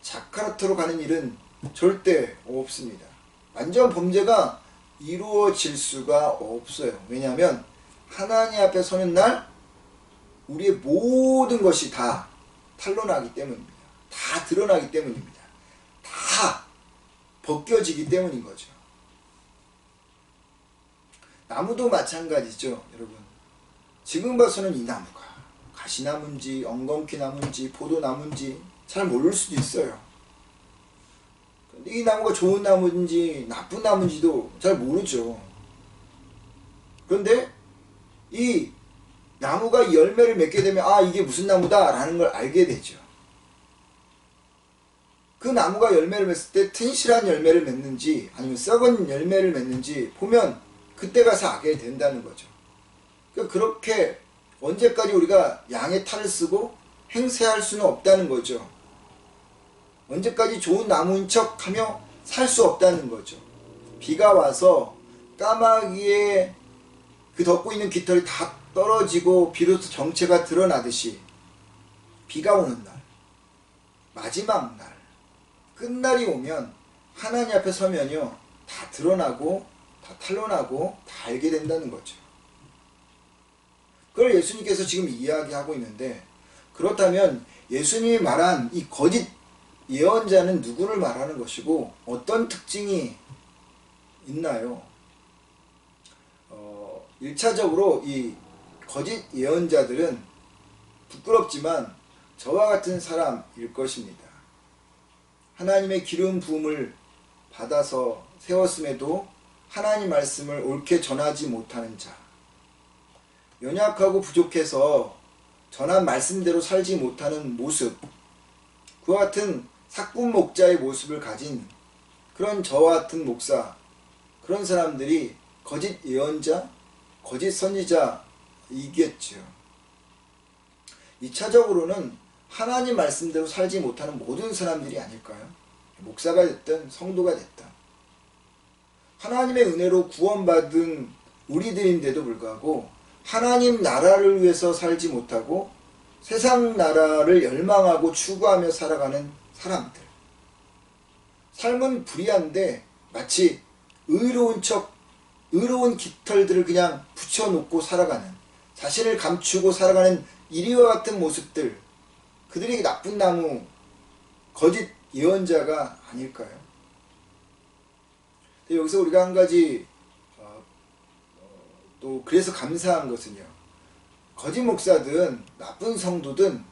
자카르타로 가는 일은 절대 없습니다. 완전 범죄가 이루어질 수가 없어요. 왜냐하면 하나님 앞에 서는 날 우리의 모든 것이 다 탄로나기 때문입니다. 다 드러나기 때문입니다. 다 벗겨지기 때문인 거죠. 나무도 마찬가지죠, 여러분. 지금 봐서는 이 나무가 가시나무인지 엉겅퀴나무인지 포도나무인지 잘 모를 수도 있어요. 근데 이 나무가 좋은 나무인지 나쁜 나무인지도 잘 모르죠. 그런데 이 나무가 열매를 맺게 되면 아, 이게 무슨 나무다 라는 걸 알게 되죠. 그 나무가 열매를 맺을 때 튼실한 열매를 맺는지 아니면 썩은 열매를 맺는지 보면 그때 가서 알게 된다는 거죠. 그러니까 그렇게 언제까지 우리가 양의 탈을 쓰고 행세할 수는 없다는 거죠. 언제까지 좋은 나무인 척하며 살 수 없다는 거죠. 비가 와서 까마귀에 그 덮고 있는 깃털이 다 떨어지고 비로소 정체가 드러나듯이 비가 오는 날, 마지막 날, 끝날이 오면 하나님 앞에 서면요 다 드러나고 다 탄로나고 다 알게 된다는 거죠. 그걸 예수님께서 지금 이야기하고 있는데, 그렇다면 예수님이 말한 이 거짓 예언자는 누구를 말하는 것이고 어떤 특징이 있나요? 1차적으로 이 거짓 예언자들은 부끄럽지만 저와 같은 사람일 것입니다. 하나님의 기름 부음을 받아서 세웠음에도 하나님 말씀을 옳게 전하지 못하는 자, 연약하고 부족해서 전한 말씀대로 살지 못하는 모습, 그와 같은 사꾼 목자의 모습을 가진 그런 저와 같은 목사, 그런 사람들이 거짓 예언자, 거짓 선지자이겠죠. 2차적으로는 하나님 말씀대로 살지 못하는 모든 사람들이 아닐까요? 목사가 됐든 성도가 됐든 하나님의 은혜로 구원받은 우리들인데도 불구하고 하나님 나라를 위해서 살지 못하고 세상 나라를 열망하고 추구하며 살아가는 사람들. 삶은 불의한데 마치 의로운 깃털들을 그냥 붙여놓고 살아가는, 자신을 감추고 살아가는 이리와 같은 모습들, 그들이 나쁜 나무, 거짓 예언자가 아닐까요? 여기서 우리가 한 가지 또 그래서 감사한 것은요, 거짓 목사든 나쁜 성도든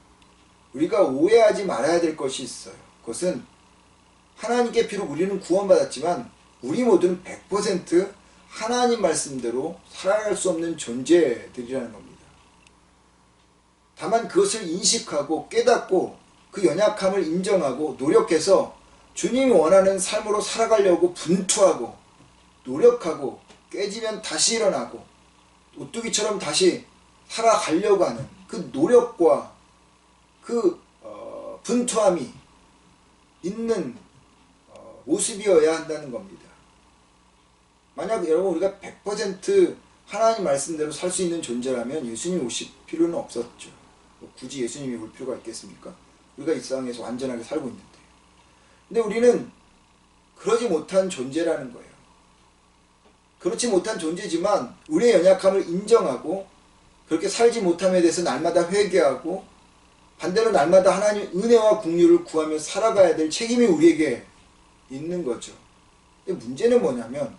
우리가 오해하지 말아야 될 것이 있어요. 그것은 하나님께 비록 우리는 구원받았지만 우리 모두는 100% 하나님 말씀대로 살아갈 수 없는 존재들이라는 겁니다. 다만 그것을 인식하고 깨닫고 그 연약함을 인정하고 노력해서 주님이 원하는 삶으로 살아가려고 분투하고 노력하고 깨지면 다시 일어나고 오뚜기처럼 다시 살아가려고 하는 그 노력과 그 분투함이 있는 모습이어야 한다는 겁니다. 만약 여러분 우리가 100% 하나님 말씀대로 살 수 있는 존재라면 예수님이 오실 필요는 없었죠. 굳이 예수님이 올 필요가 있겠습니까? 우리가 이 세상에서 완전하게 살고 있는데. 근데 우리는 그러지 못한 존재라는 거예요. 그렇지 못한 존재지만 우리의 연약함을 인정하고 그렇게 살지 못함에 대해서 날마다 회개하고 반대로 날마다 하나님의 은혜와 긍휼을 구하며 살아가야 될 책임이 우리에게 있는 거죠. 근데 문제는 뭐냐면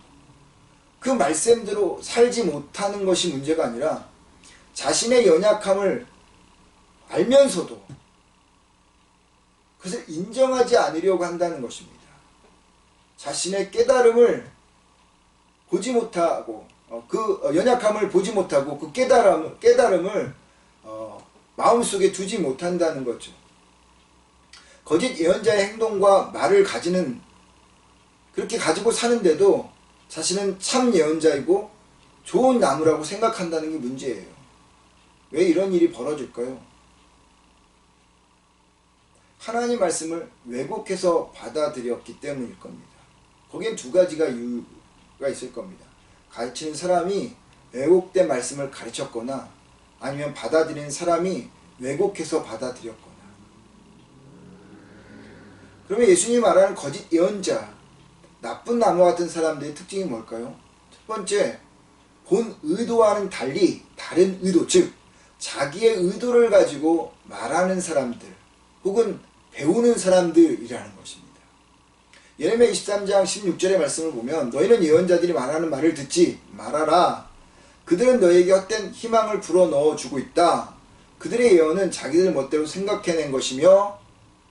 그 말씀대로 살지 못하는 것이 문제가 아니라 자신의 연약함을 알면서도 그것을 인정하지 않으려고 한다는 것입니다. 자신의 깨달음을 보지 못하고 그 연약함을 보지 못하고 그 깨달음을 마음속에 두지 못한다는 거죠. 거짓 예언자의 행동과 말을 그렇게 가지고 사는데도 자신은 참 예언자이고 좋은 나무라고 생각한다는 게 문제예요. 왜 이런 일이 벌어질까요? 하나님 말씀을 왜곡해서 받아들였기 때문일 겁니다. 거기엔 두 가지가 이유가 있을 겁니다. 가르치는 사람이 왜곡된 말씀을 가르쳤거나 아니면 받아들이는 사람이 왜곡해서 받아들였거나. 그러면 예수님이 말하는 거짓 예언자, 나쁜 나무 같은 사람들의 특징이 뭘까요? 첫 번째, 본 의도와는 달리 다른 의도, 즉 자기의 의도를 가지고 말하는 사람들 혹은 배우는 사람들이라는 것입니다. 예레미야 23장 16절의 말씀을 보면 너희는 예언자들이 말하는 말을 듣지 말아라. 그들은 너에게 헛된 희망을 불어넣어 주고 있다. 그들의 예언은 자기들 멋대로 생각해낸 것이며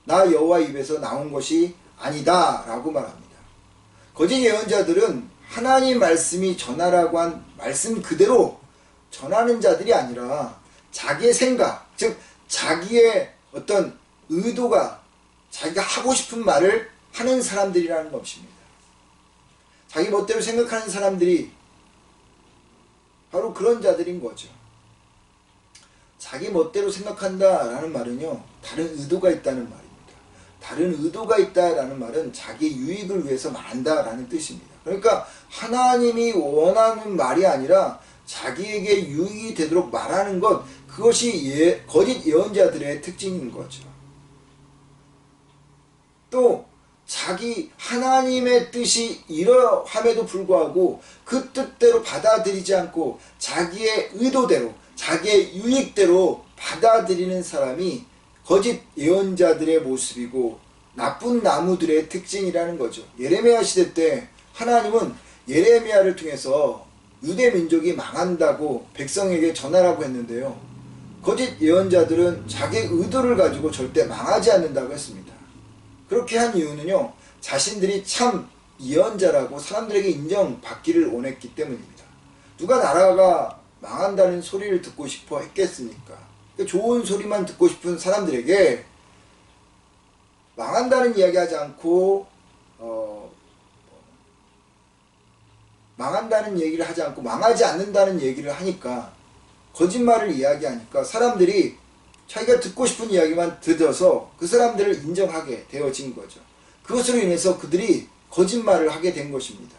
나 여호와 입에서 나온 것이 아니다 라고 말합니다. 거짓 예언자들은 하나님 말씀이 전하라고 한 말씀 그대로 전하는 자들이 아니라 자기의 생각, 즉 자기의 어떤 의도가 자기가 하고 싶은 말을 하는 사람들이라는 것입니다. 자기 멋대로 생각하는 사람들이 바로 그런 자들인 거죠. 자기 멋대로 생각한다라는 말은요, 다른 의도가 있다는 말입니다. 다른 의도가 있다라는 말은 자기 유익을 위해서 말한다라는 뜻입니다. 그러니까 하나님이 원하는 말이 아니라 자기에게 유익이 되도록 말하는 것, 그것이 거짓 예언자들의 특징인 거죠. 또 자기 하나님의 뜻이 이러함에도 불구하고 그 뜻대로 받아들이지 않고 자기의 의도대로 자기의 유익대로 받아들이는 사람이 거짓 예언자들의 모습이고 나쁜 나무들의 특징이라는 거죠. 예레미야 시대 때 하나님은 예레미야를 통해서 유대 민족이 망한다고 백성에게 전하라고 했는데요. 거짓 예언자들은 자기 의도를 가지고 절대 망하지 않는다고 했습니다. 그렇게 한 이유는요, 자신들이 참 예언자라고 사람들에게 인정받기를 원했기 때문입니다. 누가 나라가 망한다는 소리를 듣고 싶어 했겠습니까? 좋은 소리만 듣고 싶은 사람들에게 망한다는 이야기 하지 않고 망한다는 얘기를 하지 않고 망하지 않는다는 얘기를 하니까, 거짓말을 이야기하니까 사람들이 자기가 듣고 싶은 이야기만 들어서 그 사람들을 인정하게 되어진 거죠. 그것으로 인해서 그들이 거짓말을 하게 된 것입니다.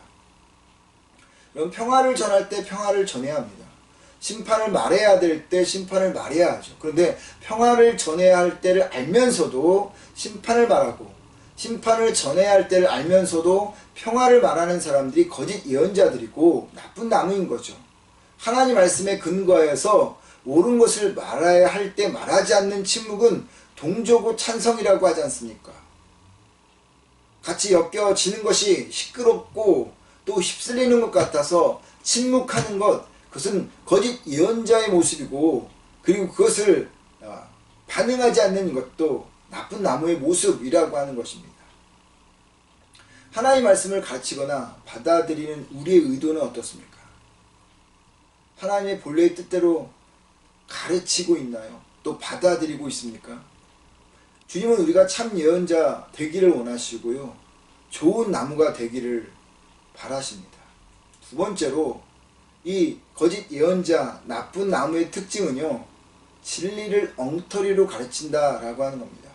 그럼 평화를 전할 때 평화를 전해야 합니다. 심판을 말해야 될 때 심판을 말해야 하죠. 그런데 평화를 전해야 할 때를 알면서도 심판을 말하고, 심판을 전해야 할 때를 알면서도 평화를 말하는 사람들이 거짓 예언자들이고 나쁜 나무인 거죠. 하나님 말씀에 근거해서 옳은 것을 말해야 할 때 말하지 않는 침묵은 동조고 찬성이라고 하지 않습니까? 같이 엮여지는 것이 시끄럽고 또 휩쓸리는 것 같아서 침묵하는 것, 그것은 거짓 예언자의 모습이고, 그리고 그것을 반응하지 않는 것도 나쁜 나무의 모습이라고 하는 것입니다. 하나님의 말씀을 가르치거나 받아들이는 우리의 의도는 어떻습니까? 하나님의 본래의 뜻대로 가르치고 있나요? 또 받아들이고 있습니까? 주님은 우리가 참 예언자 되기를 원하시고요, 좋은 나무가 되기를 바라십니다. 두 번째로, 이 거짓 예언자, 나쁜 나무의 특징은요, 진리를 엉터리로 가르친다라고 하는 겁니다.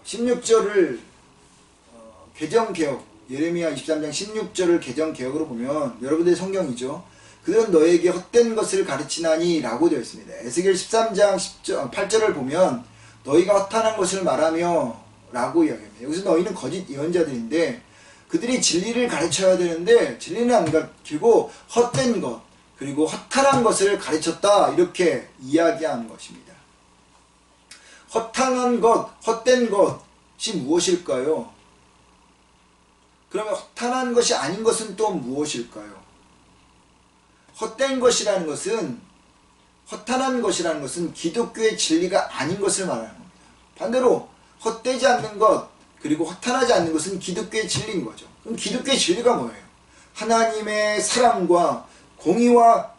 16절을 개정개혁, 예레미야 23장 16절을 개정개혁으로 보면, 여러분들의 성경이죠. 그들은 너에게 헛된 것을 가르치나니 라고 되어 있습니다. 에스겔 13장 8절을 보면 너희가 허탄한 것을 말하며 라고 이야기합니다. 여기서 너희는 거짓 예언자들인데 그들이 진리를 가르쳐야 되는데 진리는 안 가르치고 헛된 것, 그리고 허탄한 것을 가르쳤다, 이렇게 이야기하는 것입니다. 허탄한 것, 헛된 것이 무엇일까요? 그러면 허탄한 것이 아닌 것은 또 무엇일까요? 헛된 것이라는 것은, 허탄한 것이라는 것은 기독교의 진리가 아닌 것을 말하는 겁니다. 반대로 헛되지 않는 것, 그리고 허탄하지 않는 것은 기독교의 진리인 거죠. 그럼 기독교의 진리가 뭐예요? 하나님의 사랑과 공의와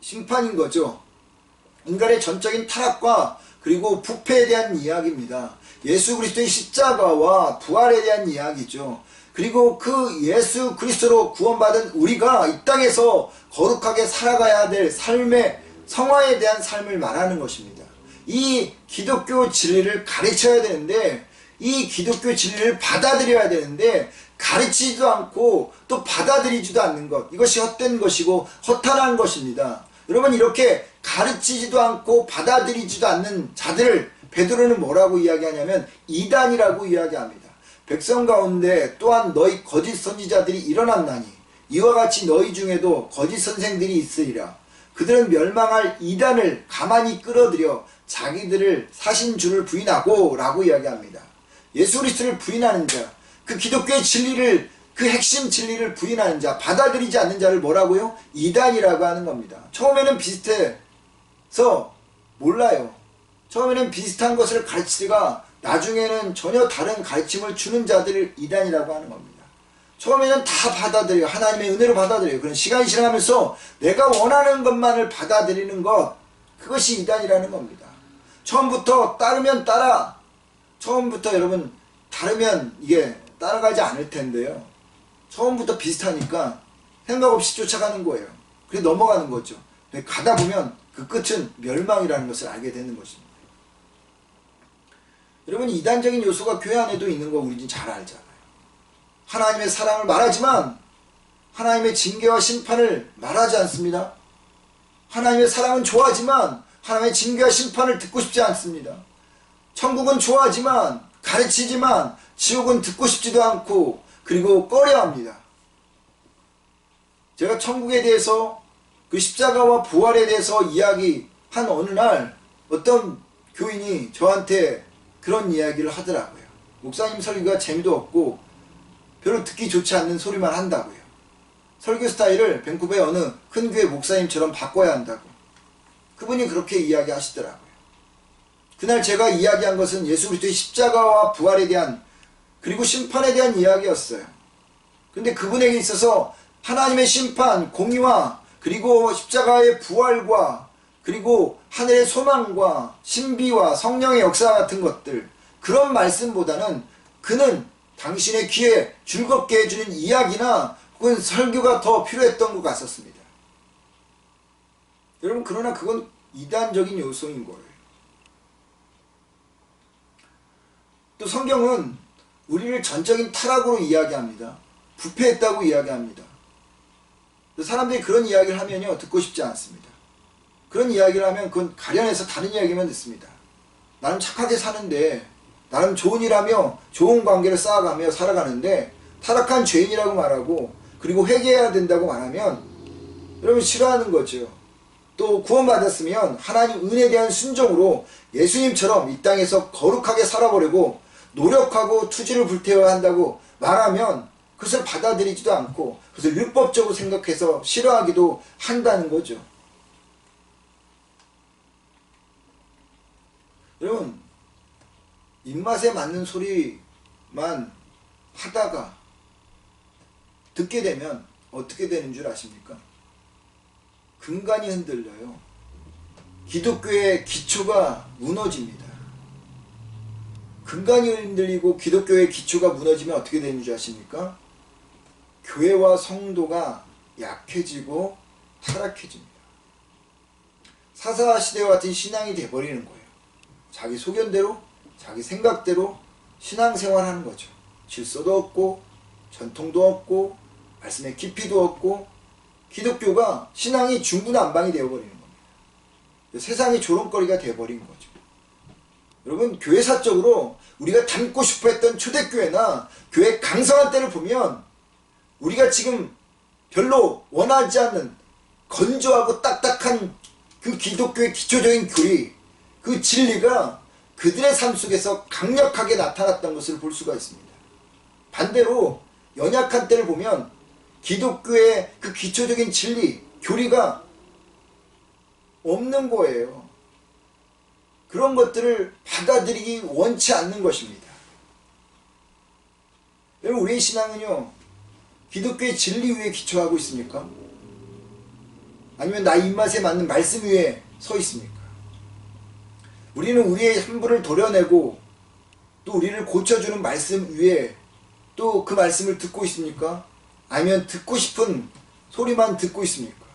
심판인 거죠. 인간의 전적인 타락과 그리고 부패에 대한 이야기입니다. 예수 그리스도의 십자가와 부활에 대한 이야기죠. 그리고 그 예수 그리스도로 구원받은 우리가 이 땅에서 거룩하게 살아가야 될 삶의 성화에 대한 삶을 말하는 것입니다. 이 기독교 진리를 가르쳐야 되는데, 이 기독교 진리를 받아들여야 되는데 가르치지도 않고 또 받아들이지도 않는 것, 이것이 헛된 것이고 허탄한 것입니다. 여러분, 이렇게 가르치지도 않고 받아들이지도 않는 자들을 베드로는 뭐라고 이야기하냐면 이단이라고 이야기합니다. 백성 가운데 또한 너희 거짓 선지자들이 일어났나니 이와 같이 너희 중에도 거짓 선생들이 있으리라. 그들은 멸망할 이단을 가만히 끌어들여 자기들을 사신 주를 부인하고 라고 이야기합니다. 예수 그리스도를 부인하는 자, 그 기독교의 진리를, 그 핵심 진리를 부인하는 자, 받아들이지 않는 자를 뭐라고요? 이단이라고 하는 겁니다. 처음에는 비슷해서 몰라요. 처음에는 비슷한 것을 가르치다가 나중에는 전혀 다른 가르침을 주는 자들을 이단이라고 하는 겁니다. 처음에는 다 받아들여요. 하나님의 은혜로 받아들여요. 그런 시간이 지나가면서 내가 원하는 것만을 받아들이는 것, 그것이 이단이라는 겁니다. 처음부터 따르면 따라, 처음부터 여러분 다르면 이게 따라가지 않을 텐데요. 처음부터 비슷하니까 생각 없이 쫓아가는 거예요. 그래 넘어가는 거죠. 가다 보면 그 끝은 멸망이라는 것을 알게 되는 것입니다. 여러분, 이단적인 요소가 교회 안에도 있는 거 우리는 잘 알잖아요. 하나님의 사랑을 말하지만 하나님의 징계와 심판을 말하지 않습니다. 하나님의 사랑은 좋아하지만 하나님의 징계와 심판을 듣고 싶지 않습니다. 천국은 좋아하지만, 가르치지만 지옥은 듣고 싶지도 않고, 그리고 꺼려합니다. 제가 천국에 대해서, 그 십자가와 부활에 대해서 이야기한 어느 날 어떤 교인이 저한테 그런 이야기를 하더라고요. 목사님 설교가 재미도 없고 별로 듣기 좋지 않는 소리만 한다고요. 설교 스타일을 밴쿠버의 어느 큰 교회 목사님처럼 바꿔야 한다고. 그분이 그렇게 이야기하시더라고요. 그날 제가 이야기한 것은 예수 그리스도의 십자가와 부활에 대한, 그리고 심판에 대한 이야기였어요. 근데 그분에게 있어서 하나님의 심판, 공의와, 그리고 십자가의 부활과, 그리고 하늘의 소망과 신비와 성령의 역사 같은 것들, 그런 말씀보다는 그는 당신의 귀에 즐겁게 해주는 이야기나 혹은 설교가 더 필요했던 것 같았습니다. 여러분, 그러나 그건 이단적인 요소인 거예요. 또 성경은 우리를 전적인 타락으로 이야기합니다. 부패했다고 이야기합니다. 사람들이 그런 이야기를 하면요, 듣고 싶지 않습니다. 그런 이야기를 하면 그건 가련해서 다른 이야기만 듣습니다. 나는 착하게 사는데, 나는 좋은 일하며 좋은 관계를 쌓아가며 살아가는데 타락한 죄인이라고 말하고, 그리고 회개해야 된다고 말하면 여러분 싫어하는 거죠. 또 구원받았으면 하나님 은혜에 대한 순종으로 예수님처럼 이 땅에서 거룩하게 살아보려고 노력하고 투지를 불태워야 한다고 말하면 그것을 받아들이지도 않고 그것을 율법적으로 생각해서 싫어하기도 한다는 거죠. 여러분, 입맛에 맞는 소리만 하다가 듣게 되면 어떻게 되는 줄 아십니까? 근간이 흔들려요. 기독교의 기초가 무너집니다. 근간이 흔들리고 기독교의 기초가 무너지면 어떻게 되는 줄 아십니까? 교회와 성도가 약해지고 타락해집니다. 사사시대와 같은 신앙이 돼버리는 거예요. 자기 소견대로, 자기 생각대로 신앙생활하는 거죠. 질서도 없고 전통도 없고 말씀의 깊이도 없고, 기독교가, 신앙이 중구난방이 되어버리는 겁니다. 세상이 조롱거리가 되어버린 거죠. 여러분, 교회사적으로 우리가 닮고 싶어 했던 초대교회나 교회 강성한 때를 보면 우리가 지금 별로 원하지 않는 건조하고 딱딱한 그 기독교의 기초적인 교리, 그 진리가 그들의 삶 속에서 강력하게 나타났던 것을 볼 수가 있습니다. 반대로 연약한 때를 보면 기독교의 그 기초적인 진리, 교리가 없는 거예요. 그런 것들을 받아들이기 원치 않는 것입니다. 여러분, 우리의 신앙은요, 기독교의 진리 위에 기초하고 있습니까? 아니면 나 입맛에 맞는 말씀 위에 서 있습니까? 우리는 우리의 함부를 도려내고 또 우리를 고쳐주는 말씀 위에 또 그 말씀을 듣고 있습니까? 아니면 듣고 싶은 소리만 듣고 있습니까?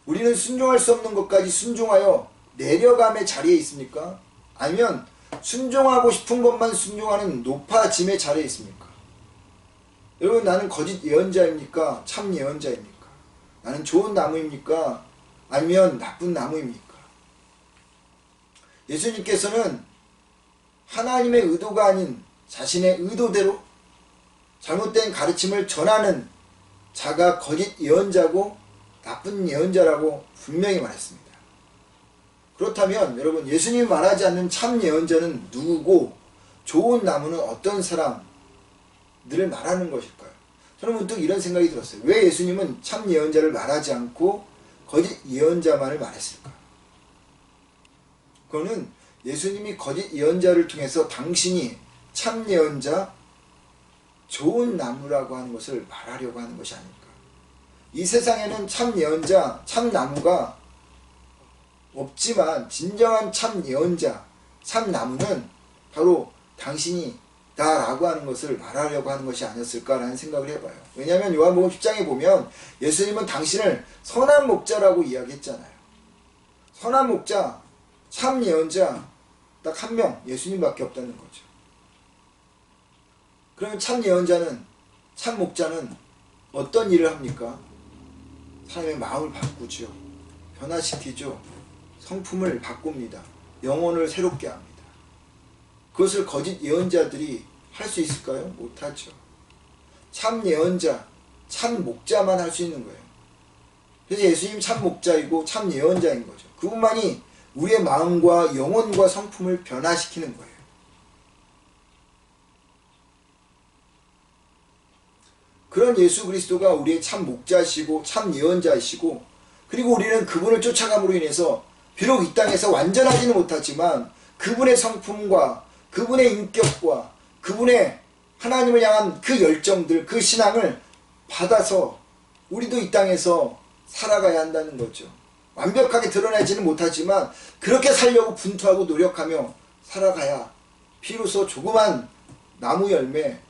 우리는 순종할 수 없는 것까지 순종하여 내려감의 자리에 있습니까? 아니면 순종하고 싶은 것만 순종하는 높아짐의 자리에 있습니까? 여러분, 나는 거짓 예언자입니까? 참 예언자입니까? 나는 좋은 나무입니까? 아니면 나쁜 나무입니까? 예수님께서는 하나님의 의도가 아닌 자신의 의도대로 잘못된 가르침을 전하는 자가 거짓 예언자고 나쁜 예언자라고 분명히 말했습니다. 그렇다면 여러분, 예수님이 말하지 않는 참 예언자는 누구고 좋은 나무는 어떤 사람들을 말하는 것일까요? 저는 문득 이런 생각이 들었어요. 왜 예수님은 참 예언자를 말하지 않고 거짓 예언자만을 말했을까요? 그거는 예수님이 거짓 예언자를 통해서 당신이 참 예언자, 좋은 나무라고 하는 것을 말하려고 하는 것이 아닐까. 이 세상에는 참 예언자, 참 나무가 없지만 진정한 참 예언자, 참 나무는 바로 당신이 다라고 하는 것을 말하려고 하는 것이 아니었을까라는 생각을 해봐요. 왜냐하면 요한복음 10장에 보면 예수님은 당신을 선한 목자라고 이야기했잖아요. 선한 목자, 참 예언자 딱 한 명, 예수님밖에 없다는 거죠. 그러면 참 예언자는, 참 목자는 어떤 일을 합니까? 사람의 마음을 바꾸죠. 변화시키죠. 성품을 바꿉니다. 영혼을 새롭게 합니다. 그것을 거짓 예언자들이 할 수 있을까요? 못하죠. 참 예언자, 참 목자만 할 수 있는 거예요. 그래서 예수님 참 목자이고 참 예언자인 거죠. 그분만이 우리의 마음과 영혼과 성품을 변화시키는 거예요. 그런 예수 그리스도가 우리의 참 목자시고 참 예언자이시고, 그리고 우리는 그분을 쫓아감으로 인해서 비록 이 땅에서 완전하지는 못하지만 그분의 성품과 그분의 인격과 그분의 하나님을 향한 그 열정들, 그 신앙을 받아서 우리도 이 땅에서 살아가야 한다는 거죠. 완벽하게 드러내지는 못하지만 그렇게 살려고 분투하고 노력하며 살아가야 비로소 조그만 나무 열매,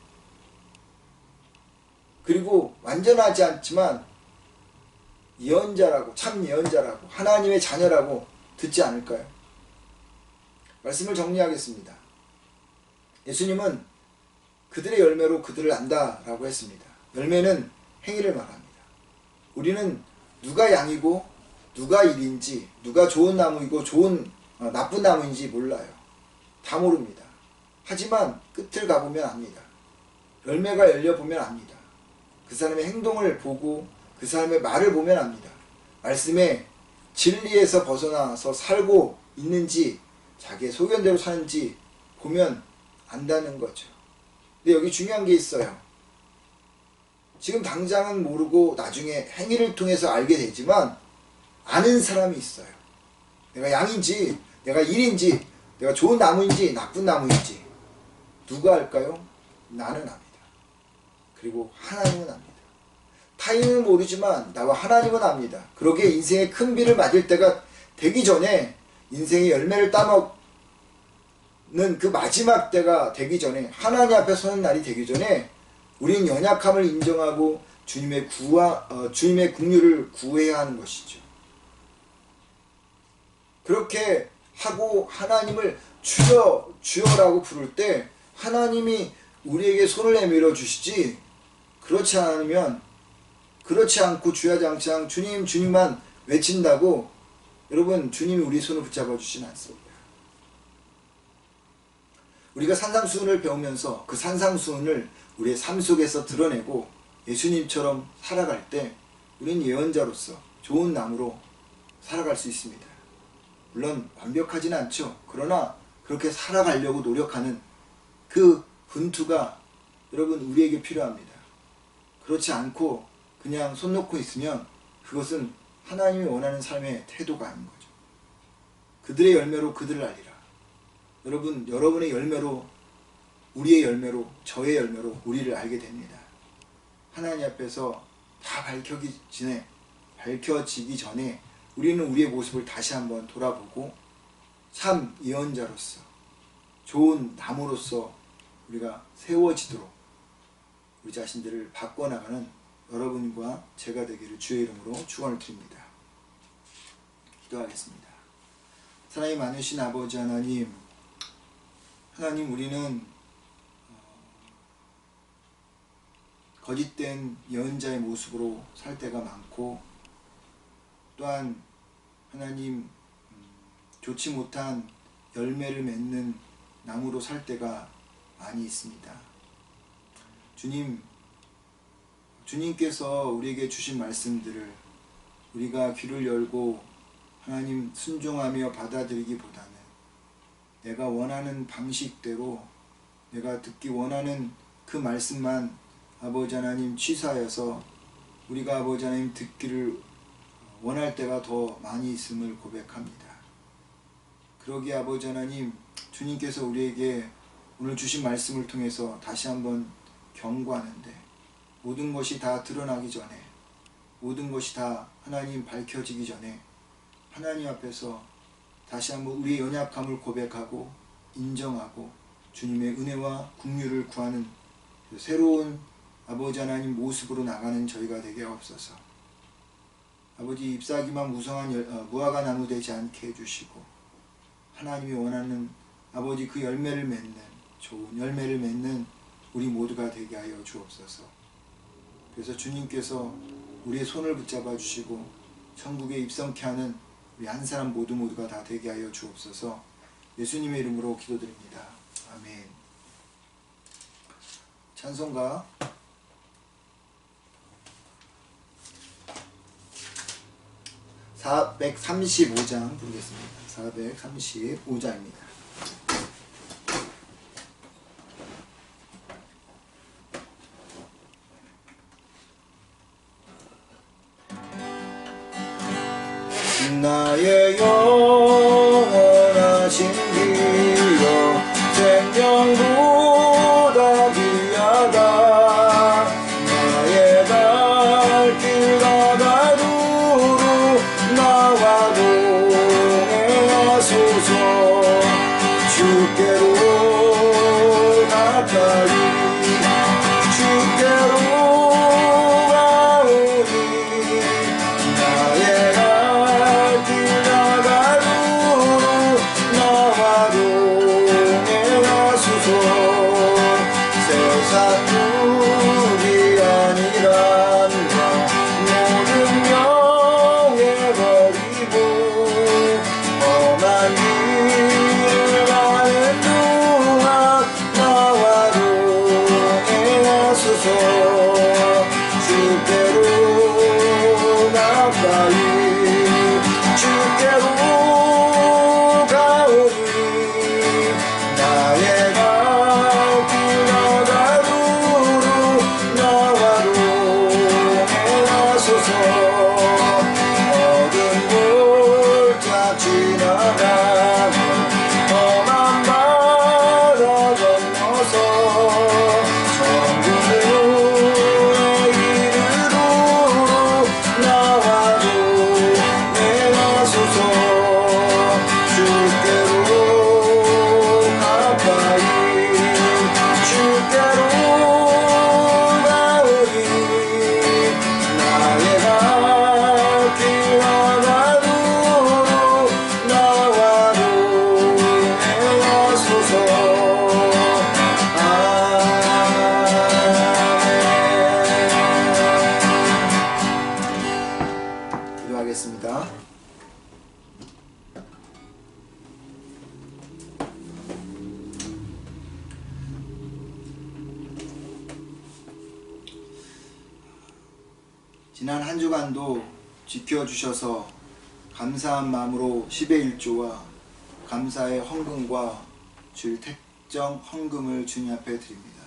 그리고 완전하지 않지만 예언자라고, 참 예언자라고, 하나님의 자녀라고 듣지 않을까요? 말씀을 정리하겠습니다. 예수님은 그들의 열매로 그들을 안다라고 했습니다. 열매는 행위를 말합니다. 우리는 누가 양이고 누가 일인지, 누가 좋은 나무이고 나쁜 나무인지 몰라요. 다 모릅니다. 하지만 끝을 가보면 압니다. 열매가 열려보면 압니다. 그 사람의 행동을 보고 그 사람의 말을 보면 압니다. 말씀의 진리에서 벗어나서 살고 있는지, 자기의 소견대로 사는지 보면 안다는 거죠. 근데 여기 중요한 게 있어요. 지금 당장은 모르고 나중에 행위를 통해서 알게 되지만 아는 사람이 있어요. 내가 양인지, 내가 일인지, 내가 좋은 나무인지 나쁜 나무인지 누가 알까요? 나는 압니다. 그리고 하나님은 압니다. 타인은 모르지만 나와 하나님은 압니다. 그러기에 인생의 큰 비를 맞을 때가 되기 전에, 인생의 열매를 따먹는 그 마지막 때가 되기 전에, 하나님 앞에 서는 날이 되기 전에 우리는 연약함을 인정하고 주님의 긍휼을 구해야 하는 것이죠. 그렇게 하고 하나님을 주여 주여라고 부를 때 하나님이 우리에게 손을 내밀어 주시지, 그렇지 않고 주야장창 주님 주님만 외친다고 여러분 주님이 우리 손을 붙잡아 주진 않습니다. 우리가 산상수훈을 배우면서 그 산상수훈을 우리의 삶 속에서 드러내고 예수님처럼 살아갈 때 우리는 예언자로서 좋은 나무로 살아갈 수 있습니다. 물론 완벽하진 않죠. 그러나 그렇게 살아가려고 노력하는 그 분투가 여러분 우리에게 필요합니다. 그렇지 않고 그냥 손 놓고 있으면 그것은 하나님이 원하는 삶의 태도가 아닌 거죠. 그들의 열매로 그들을 알리라. 여러분, 여러분의 열매로, 우리의 열매로, 저의 열매로 우리를 알게 됩니다. 하나님 앞에서 다 밝혀지기 전에 우리는 우리의 모습을 다시 한번 돌아보고 참 예언자로서, 좋은 나무로서 우리가 세워지도록 우리 자신들을 바꿔나가는 여러분과 제가 되기를 주의 이름으로 축원을 드립니다. 기도하겠습니다. 사랑이 많으신 아버지 하나님, 우리는 거짓된 예언자의 모습으로 살 때가 많고, 또한 하나님 좋지 못한 열매를 맺는 나무로 살 때가 많이 있습니다. 주님께서 우리에게 주신 말씀들을 우리가 귀를 열고 하나님 순종하며 받아들이기보다는 내가 원하는 방식대로 내가 듣기 원하는 그 말씀만 아버지 하나님 취사하여서 우리가 아버지 하나님 듣기를 원할 때가 더 많이 있음을 고백합니다. 그러기에 아버지 하나님 주님께서 우리에게 오늘 주신 말씀을 통해서 다시 한번 경고하는데 모든 것이 다 드러나기 전에 모든 것이 다 하나님 밝혀지기 전에 하나님 앞에서 다시 한번 우리의 연약함을 고백하고 인정하고 주님의 은혜와 긍휼을 구하는 새로운 아버지 하나님 모습으로 나가는 저희가 되게 없어서 아버지 잎사귀만 무화과 나무 되지 않게 해주시고 하나님이 원하는 아버지 그 열매를 맺는 좋은 열매를 맺는 우리 모두가 되게 하여 주옵소서. 그래서 주님께서 우리의 손을 붙잡아 주시고 천국에 입성케 하는 우리 한 사람 모두가 다 되게 하여 주옵소서. 예수님의 이름으로 기도드립니다. 아멘. 찬송가 435장 부르겠습니다. 435장입니다. 나의 영원하신 길로 생명보다 귀하다 나의 갈 길 가다루로 나와 동행하소서 주께로 가까이 주께로 가오니 나의 산물이 아니란다 모든 명예버리고 험한 길을 가는 동안 나와 동행하소서 주께로 가까이 주께로 가오니 나의 모든 골짜 지나가고 험한 바다 건너서 천국에 이르러 나와 동행하소서 주께로 가까이 주께로 가오니 나의 기도하겠습니다. 지난 한 주간도 지켜주셔서 감사한 마음으로 10의 1조와 감사의 헌금과 주일 택정 헌금을 주님 앞에 드립니다.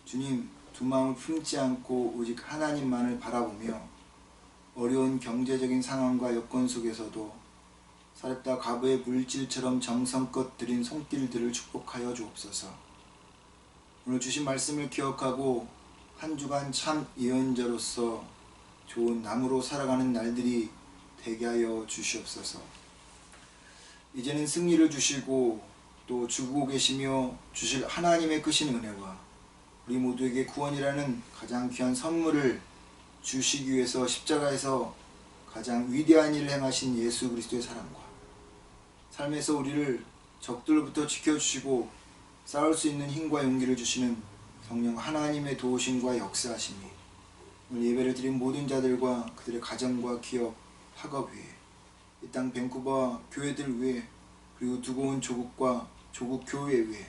주님, 두 마음을 품지 않고 오직 하나님만을 바라보며 어려운 경제적인 상황과 여건 속에서도 사렙다 과부의 물질처럼 정성껏 드린 손길들을 축복하여 주옵소서. 오늘 주신 말씀을 기억하고 한 주간 참 예언자로서 좋은 나무로 살아가는 날들이 되게 하여 주시옵소서. 이제는 승리를 주시고 또 주고 계시며 주실 하나님의 크신 은혜와 우리 모두에게 구원이라는 가장 귀한 선물을 주시기 위해서 십자가에서 가장 위대한 일을 행하신 예수 그리스도의 사랑과 삶에서 우리를 적들로부터 지켜주시고 싸울 수 있는 힘과 용기를 주시는 성령 하나님의 도우심과 역사하심이 오늘 예배를 드린 모든 자들과 그들의 가정과 기업, 학업 위에 이 땅 밴쿠버 교회들 위에 그리고 두고 온 조국과 조국 교회 위에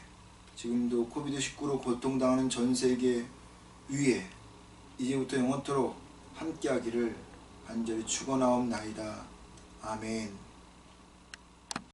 지금도 코비드19로 고통당하는 전 세계 위에 이제부터 영원토록 함께하기를 간절히 죽어나옵나이다. 아멘.